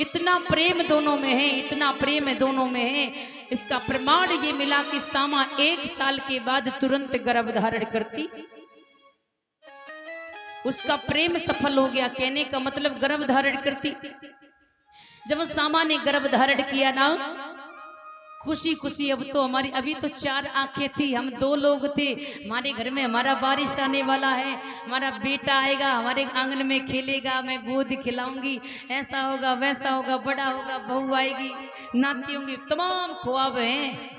इतना प्रेम दोनों में है, इतना प्रेम दोनों में है। इसका प्रमाण ये मिला कि सामा 1 साल के बाद तुरंत गर्भ धारण करती। उसका प्रेम सफल हो गया, कहने का मतलब गर्भ धारण करती। जब सामा ने गर्भ धारण किया ना, खुशी खुशी, अब तो हमारी अभी तो 4 आंखें थी, हम 2 लोग थे। हमारे घर में हमारा बारिश आने वाला है, हमारा बेटा आएगा, हमारे आंगन में खेलेगा, मैं गोद खिलाऊंगी, ऐसा होगा वैसा होगा, बड़ा होगा, बहू आएगी, नाती होंगी, तमाम ख्वाब हैं।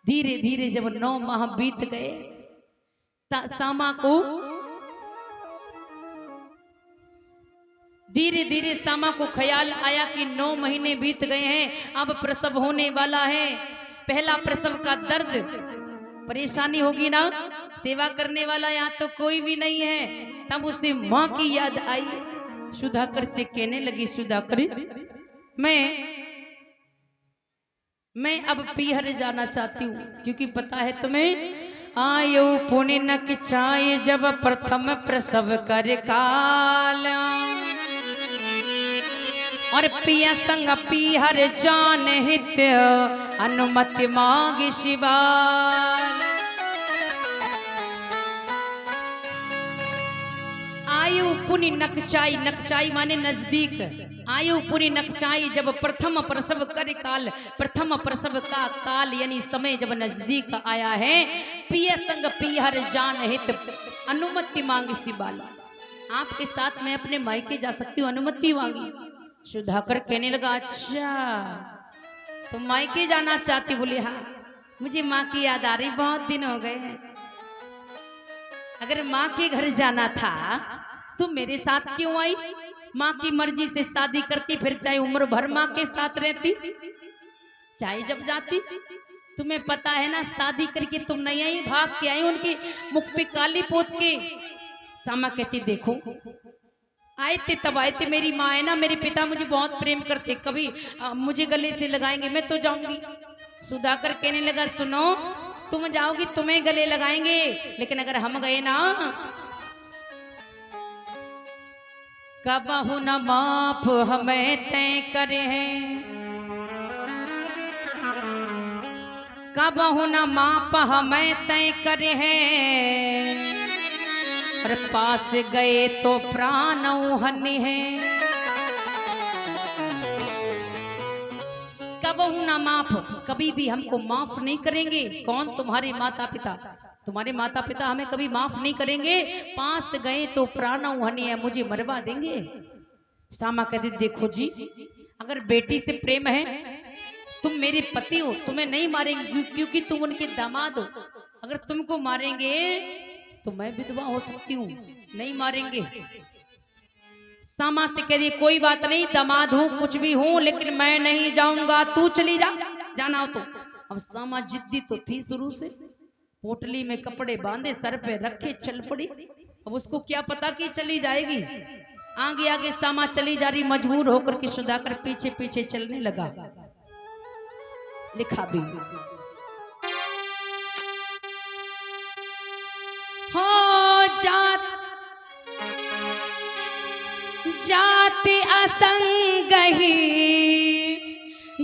धीरे धीरे जब 9 माह बीत गए, सामा को धीरे धीरे सामा को ख्याल आया कि 9 महीने बीत गए हैं, अब प्रसव होने वाला है। पहला प्रसव का दर्द, परेशानी होगी ना, सेवा करने वाला यहाँ तो कोई भी नहीं है। तब उसे माँ की याद आई। सुधाकर से कहने लगी, सुधाकर मैं अब पीहर जाना चाहती हूँ, क्योंकि पता है तुम्हें, आयु पुण्य न किचाए जब प्रथम प्रसव कर काल, और पिया संग पीहर जान हित अनुमति मांगी शिवाल। आयु पुनि नकचाई, नकचाई माने नजदीक, आयु पुनि नकचाई जब प्रथम प्रसव कर काल, प्रथम प्रसव का काल यानी समय जब नजदीक आया है, पिया संग पीहर जान हित अनुमति मांगी शिवाल। आपके साथ मैं अपने मायके जा सकती हूँ, अनुमति मांगी। सुधाकर कहने लगा, अच्छा तो मायके जाना चाहती? बोली हाँ, मुझे माँ की याद आ रही, बहुत दिन हो गए हैं। अगर माँ के घर जाना था तो मेरे साथ क्यों आई? माँ की मर्जी से शादी करती, फिर चाहे उम्र भर माँ के साथ रहती, चाहे जब जाती। तुम्हें पता है ना, शादी करके तुम नहीं आई, भाग के आई उनकी मुख पे काली पोत के। सामा कहती, देखो आए थे तब आए थे, मेरी माँ है ना, मेरे पिता मुझे बहुत प्रेम करते, कभी मुझे गले से लगाएंगे, मैं तो जाऊंगी। सुधाकर कहने लगा, सुनो तुम जाओगी, तुम्हें गले लगाएंगे, लेकिन अगर हम गए ना, कबहु न माफ हमें तय करे हैं, कबहु न माप हमें तय करे हैं, और पास गए तो प्राण हनि है। पिता बहु ना माफ, कभी भी हमको माफ नहीं करेंगे। कौन? तुम्हारे माता पिता। तुम्हारे माता पिता हमें कभी माफ नहीं करेंगे। पास गए तो प्राण हनिया, मुझे मरवा देंगे। सामा कहती देखो जी, अगर बेटी से प्रेम है, तुम मेरे पति हो, तुम्हें नहीं मारेंगे क्योंकि तुम उनके दामाद हो। अगर तुमको मारेंगे तो मैं विधवा हो सकती हूँ, नहीं मारेंगे। सामा से कह रही कोई बात नहीं, दामाद हूँ कुछ भी हूँ, लेकिन मैं नहीं जाऊंगा, तू चली जा, जाना हो तो। अब सामा जिद्दी तो थी शुरू से, पोटली में कपड़े बांधे, सर पे रखे, चल पड़ी। अब उसको क्या पता कि चली जाएगी। आगे आगे सामा चली जा रही, मजबूर होकर के सुधाकर पीछे पीछे चलने लगा। लिखा भी हो जाति असंगही,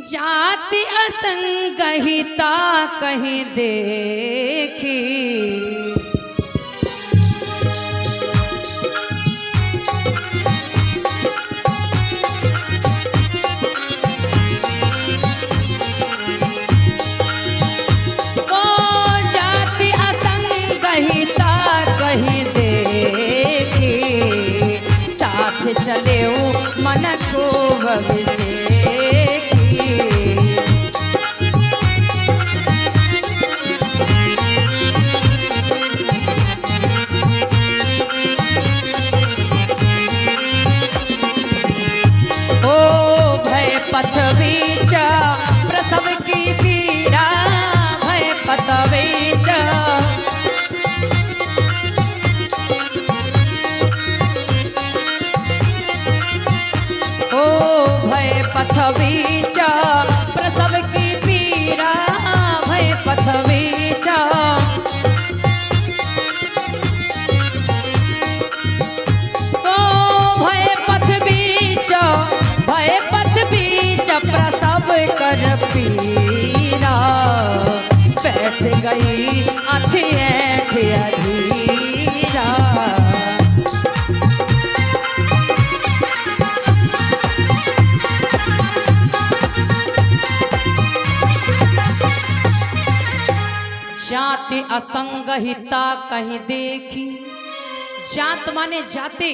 जाति असंगहिता कहीं देखी। चले मन क्षोभ ओ भय पथ बीच प्रसव की पीड़ा, भय पथ बीच भय पथ बीच प्रसव की पीड़ा, भय पथ बीच भय पथ बीच, भय पथ बीच प्रसव कर पीड़ा। बैठ गई अथी अधीरा, जाति असंगहिता कहीं देखी। जात माने जाते,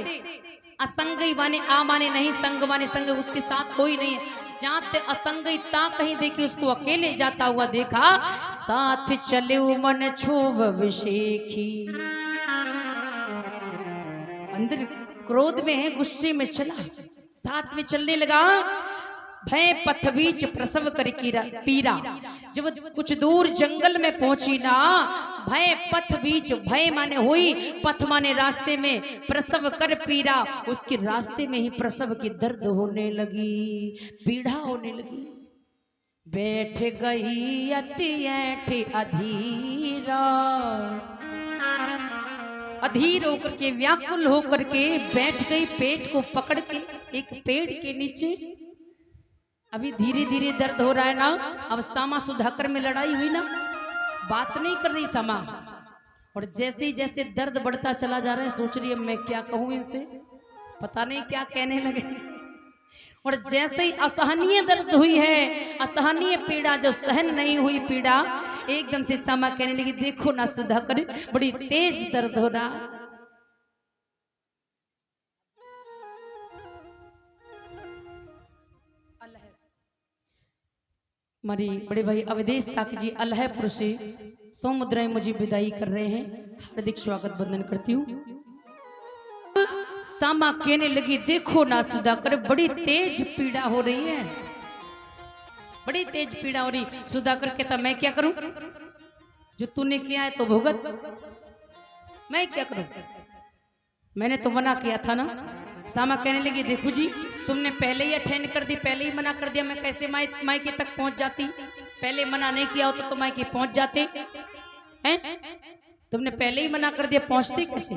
असंगई माने आ माने नहीं, संग माने संग, उसके साथ कोई नहीं है। जात असंगहिता कहीं देखी, उसको अकेले जाता हुआ देखा। साथ चले मन क्षोभ विशेखी, अंदर क्रोध में है, गुस्से में चला, साथ में चलने लगा। भय पथ बीच प्रसव कर पीरा, जब कुछ दूर जंगल में पहुंची ना, भय पथ बीच, भय माने हुई, पथ माने रास्ते में, प्रसव कर पीरा, उसके रास्ते में ही प्रसव की दर्द होने लगी, पीड़ा होने लगी। बैठ गई अति ऐठ अधीरा, अधीर होकर के, व्याकुल होकर के बैठ गई, पेट को पकड़ के एक पेड़ के नीचे। अभी धीरे धीरे दर्द हो रहा है ना। अब सामा सुधाकर में लड़ाई हुई ना, बात नहीं कर रही सामा, और जैसे जैसे दर्द बढ़ता चला जा रहा है, सोच रही है मैं क्या कहूं इनसे, पता नहीं क्या कहने लगे। और जैसे ही असहनीय दर्द हुई है, असहनीय पीड़ा, जो सहन नहीं हुई पीड़ा, एकदम से सामा कहने लगी देखो ना सुधाकर, बड़ी तेज दर्द हो रहा। हमारी बड़े भाई अवधेश साकी जी अल्लाहपुर से 100 मुद्राएं मुझे विदाई कर रहे हैं, हार्दिक स्वागत वंदन करती हूँ। सामा कहने लगी देखो ना सुधाकर, बड़ी तेज पीड़ा हो रही है, बड़ी तेज पीड़ा हो रही। सुधाकर कहता मैं क्या करूं, जो तूने किया है तो भुगत, मैं क्या करूं, मैंने तो मना किया था ना। सामा कहने लगी देखो जी, तुमने पहले ही अटेंड कर दी, पहले ही मना कर दिया, मैं कैसे मायके तक पहुंच जाती, पहले मना नहीं किया हो तो मायके पहुंच जाते हैं, तुमने पहले ही मना कर दिया, पहुंचते कैसे।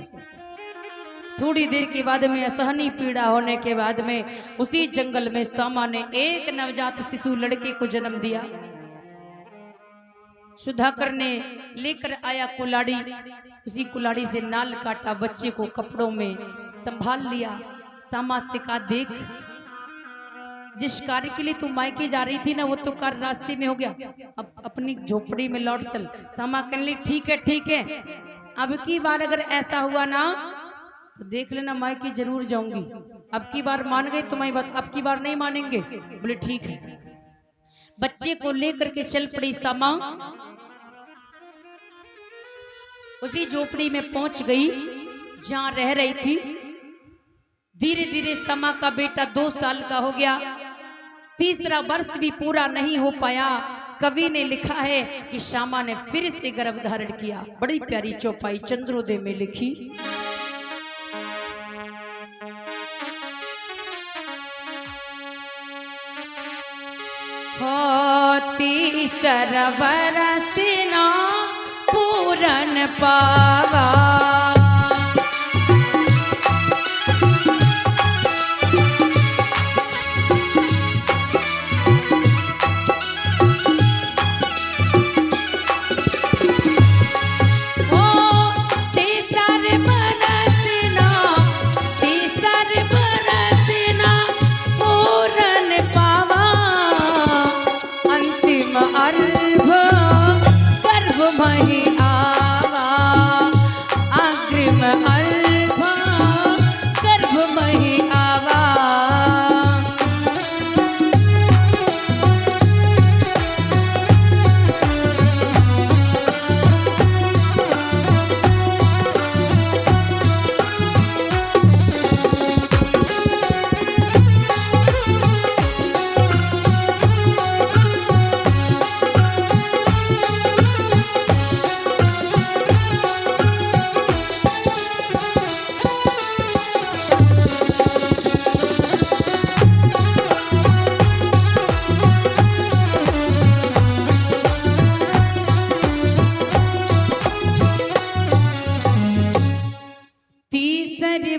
थोड़ी देर के बाद में, असहनीय पीड़ा होने के बाद में, उसी जंगल में सामा ने एक नवजात शिशु लड़के को जन्म दिया। सुधाकर ने लेकर आया कुलाड़ी, उसी कुलाड़ी से नाल काटा, बच्चे को कपड़ों में संभाल लिया। सामा से कहा देख जिस कार्य के लिए तू मायके जा रही थी ना, वो तो कार्य रास्ते में हो गया, अब अपनी झोपड़ी में लौट चल। सामा कहने लगी ठीक है ठीक है, अब की बार अगर ऐसा हुआ ना तो देख लेना मायके जरूर जाऊंगी। अब की बार मान गई तुम्हारी बात, अब की बार नहीं मानेंगे। बोले ठीक है। बच्चे को लेकर के चल पड़ी सामा, उसी झोपड़ी में पहुंच गई जहां रह रही थी। धीरे धीरे समा का बेटा 2 साल का हो गया, तीसरा वर्ष भी पूरा नहीं हो पाया। कवि ने लिखा है कि श्यामा ने फिर से गर्भ धारण किया। बड़ी प्यारी चौपाई चंद्रोदय में लिखी। हो तीसरा वर्ष ना पूरन पावा,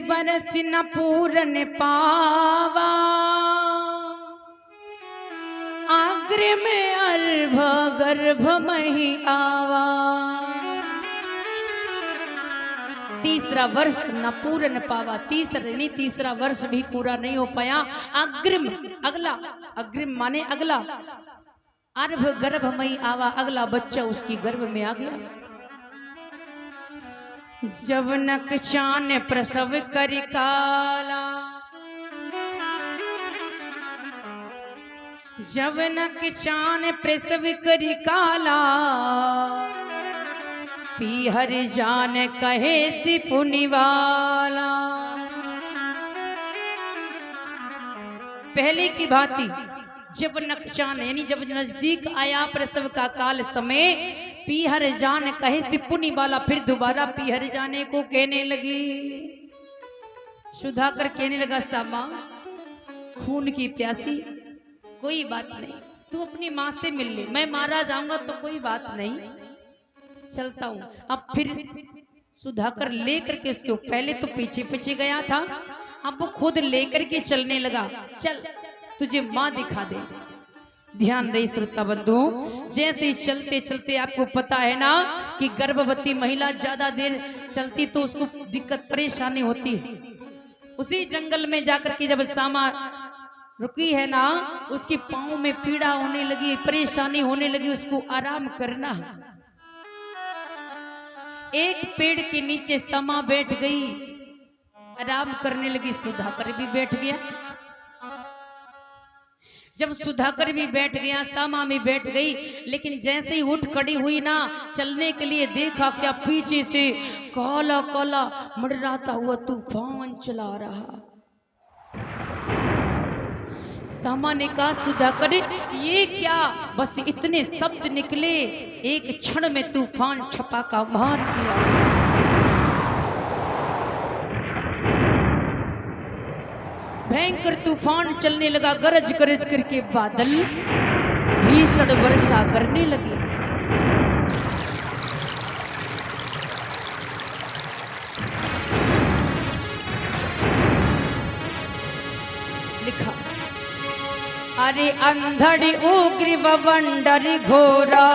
बरस न पूरन पावा, आग्र में अर्भ गर्भ मही आवा। तीसरा वर्ष न पूरन पावा, तीसरा वर्ष भी पूरा नहीं हो पाया। अग्रिम अगला, अग्रिम माने अगला, अर्भ गर्भ मई आवा, अगला बच्चा उसकी गर्भ में आ गया। जवनक चान प्रसव करि काला, जवनक चान प्रसव करि काला, पीहर जान कहे सि पुनिवाला। पहले की भांति जब नकचान यानी जब नजदीक आया प्रसव का काल समय, पीहर जान कहे सि पुनि वाला, फिर दोबारा पीहर जाने को कहने लगी। सुधाकर कहने लगा सामा खून की प्यासी, कोई बात नहीं, तू अपनी माँ से मिल ले, मैं मारा जाऊंगा तो कोई बात नहीं, चलता हूं। अब फिर सुधाकर लेकर के उसके, पहले तो पीछे पीछे गया था, अब वो खुद लेकर के चलने लगा। चल तुझे माँ दिखा दे। ध्यान दे श्रोता बंधुओं, जैसे ही चलते चलते, आपको पता है ना कि गर्भवती महिला ज्यादा देर चलती तो उसको दिक्कत परेशानी होती है। उसी जंगल में जाकर के जब सामा रुकी है ना, उसके पाँव में पीड़ा होने लगी, परेशानी होने लगी, उसको आराम करना। एक पेड़ के नीचे सामा बैठ गई, आराम करने लगी। सुधाकर भी बैठ गया। जब सुधाकर भी बैठ गया, सामा भी बैठ गई, लेकिन जैसे ही उठ खड़ी हुई ना चलने के लिए, देखा क्या पीछे से काला काला मंडराता हुआ तूफान चला रहा। सामा ने कहा सुधाकर ये क्या? बस इतने शब्द निकले, एक क्षण में तूफान छपाका मार दिया। भयंकर तूफान चलने लगा, गरज गरज करके बादल भीषण वर्षा करने लगे। लिखा अरे अंधड़ उग्र वंडर घोरा,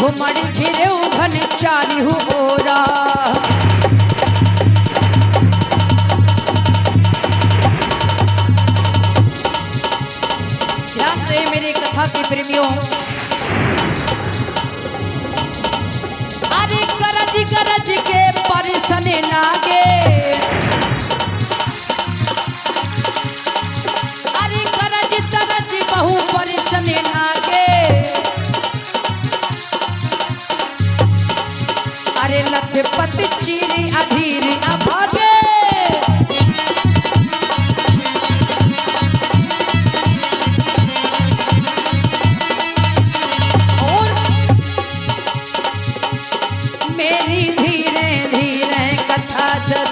घुमड़ घिरे घन चारी ओरा। ध्यान रहे मेरे कथा के प्रेमियों। अरे गरज गरज के परसने लागे, अरे गरज तरज बहु परसने लागे। अरे लथ पत चीरी अधीर अभागे,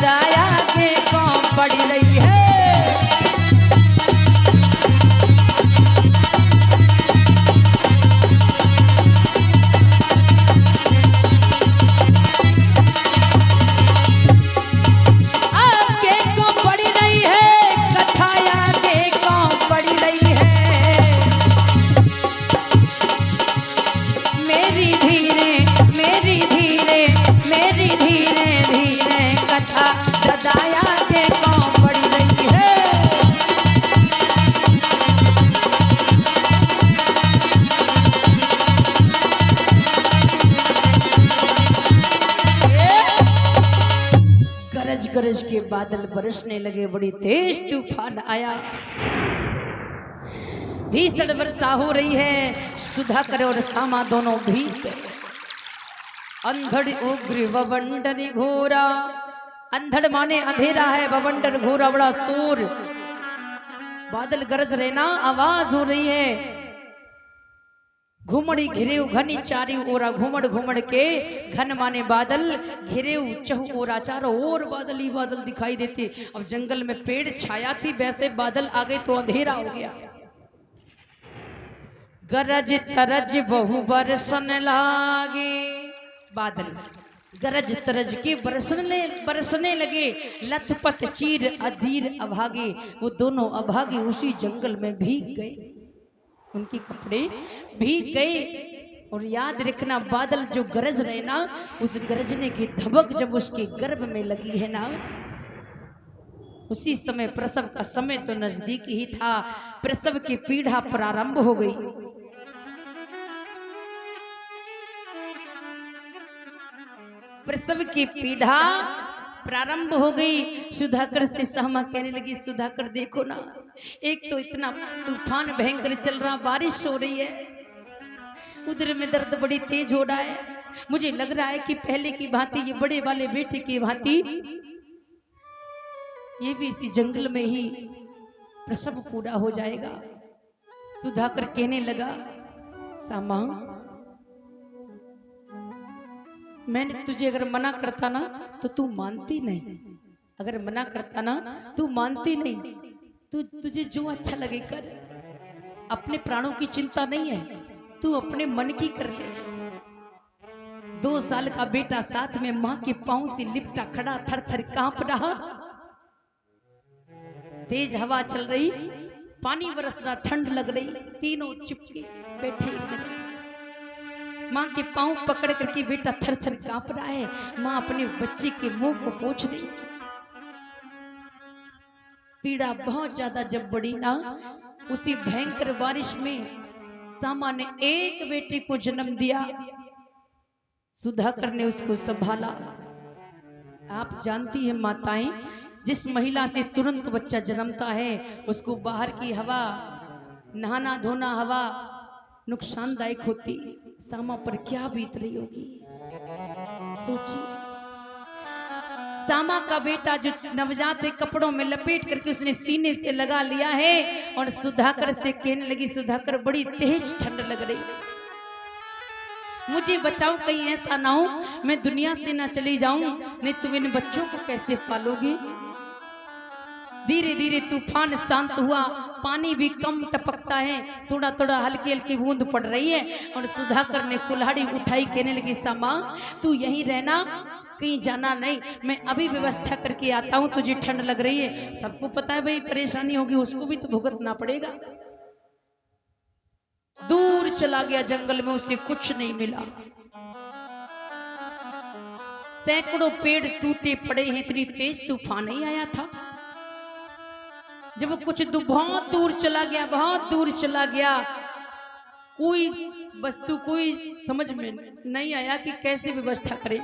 दाया के कौन पड़ी रही है। आगे कौन पड़ी रही है, कथाया के कौन पड़ी रही है। मेरी धीरे मेरी धीरे मेरी धीरे धीरे कथा दाया के कौन पड़ी रही है। गरज गरज के बादल बरसने लगे, बड़ी तेज तूफान आया, भीषण वर्षा हो रही है। सुधाकर और सामा दोनों भीग गए। अंधड़ उग्र बवंडर घोरा, अंधड़ माने अंधेरा है, बवंडर घोरा बड़ा शोर, बादल गरज रहे ना, आवाज हो रही है। घुमड़ी घिरे घनी चारी ओरा, घुमड़ घुमड़ के घन माने बादल, घिरे चहु ओरा, चारों ओर बादल ही बादल दिखाई देते। अब जंगल में पेड़ छाया थी, वैसे बादल आ गए तो अंधेरा हो गया। गरज तरज बहु बरसन लागे, बादल गरज तरज के बरसने लगे। लथपथ चीर अधीर अभागे, वो दोनों अभागे उसी जंगल में भीग गए, उनके कपड़े भीग गए। और याद रखना, बादल जो गरज रहे ना, उस गरजने की धमक जब उसके गर्भ में लगी है ना, उसी समय प्रसव का समय तो नजदीक ही था, प्रसव की पीड़ा प्रारंभ हो गई। प्रसव की पीड़ा प्रारंभ हो गई। सुधाकर से सामा कहने लगी, सुधाकर देखो ना, एक तो इतना तूफान भयंकर चल रहा, बारिश हो रही है, उधर में दर्द बड़ी तेज हो रहा है। मुझे लग रहा है कि पहले की भांति, ये बड़े वाले बेटे की भांति, ये भी इसी जंगल में ही प्रसव पूरा हो जाएगा। सुधाकर कहने लगा, सामा मैंने तुझे अगर मना करता ना तो तू मानती नहीं, अगर मना करता ना तू मानती नहीं, तुझे जो अच्छा लगे कर, अपने प्राणों की चिंता नहीं है, तू अपने मन की कर ले। 2 साल का बेटा साथ में मां के पांव से लिपटा खड़ा, थर थर कांप रहा। तेज हवा चल रही, पानी बरस रहा, ठंड लग रही, तीनों चिपके बैठे एक जगह। माँ के पांव पकड़ करके बेटा थर थर कांप रहा है। माँ अपने बच्चे के मुंह को पोंछ रही। पीड़ा बहुत ज्यादा जब बढ़ी ना, उसी भयंकर बारिश में सामा ने एक बेटे को जन्म दिया। सुधाकर ने उसको संभाला। आप जानती हैं माताएं, जिस महिला से तुरंत बच्चा जन्मता है उसको बाहर की हवा, नहाना धोना हवा नुकसानदायक होती। सामा पर क्या बीत रही होगी सोचिए। सामा का बेटा जो नवजात कपड़ों में लपेट करके उसने सीने से लगा लिया है और सुधाकर से कहने लगी, सुधाकर बड़ी तेज ठंड लग रही, मुझे बचाओ, कहीं ऐसा ना हो मैं दुनिया से ना चली जाऊं, नहीं तुम इन बच्चों को कैसे पालोगे। धीरे धीरे तूफान शांत हुआ, पानी भी कम टपकता है, थोड़ा थोड़ा हल्की हल्की बूंद पड़ रही है। और सुधाकर ने कुल्हाड़ी उठाई, कहने लगी, सामा तू यहीं रहना, कहीं जाना नहीं, मैं अभी व्यवस्था करके आता हूँ, तुझे ठंड लग रही है। सबको पता है भाई परेशानी होगी, उसको भी तो भुगतना पड़ेगा। दूर चला गया जंगल में, उसे कुछ नहीं मिला। सैकड़ों पेड़ टूटे पड़े हैं, इतनी तेज तूफान नहीं आया था। जब कुछ बहुत दूर चला गया, बहुत दूर चला गया, कोई वस्तु कोई समझ में नहीं आया कि कैसे व्यवस्था करें।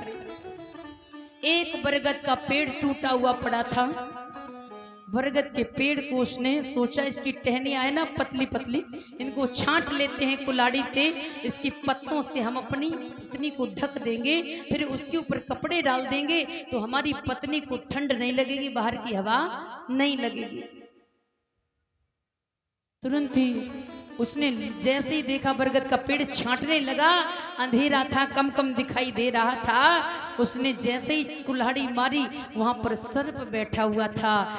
एक बरगद का पेड़ टूटा हुआ पड़ा था। बरगद के पेड़ को उसने सोचा इसकी टहनियां आए ना पतली पतली, इनको छांट लेते हैं कुल्हाड़ी से, इसकी पत्तों से हम अपनी पत्नी को ढक देंगे, फिर उसके ऊपर कपड़े डाल देंगे तो हमारी पत्नी को ठंड नहीं लगेगी, बाहर की हवा नहीं लगेगी। तुरंत ही उसने जैसे ही देखा बरगद का पेड़ छांटने लगा, अंधेरा था, कम कम दिखाई दे रहा था। उसने जैसे ही कुल्हाड़ी मारी, वहां पर सर्प बैठा हुआ था।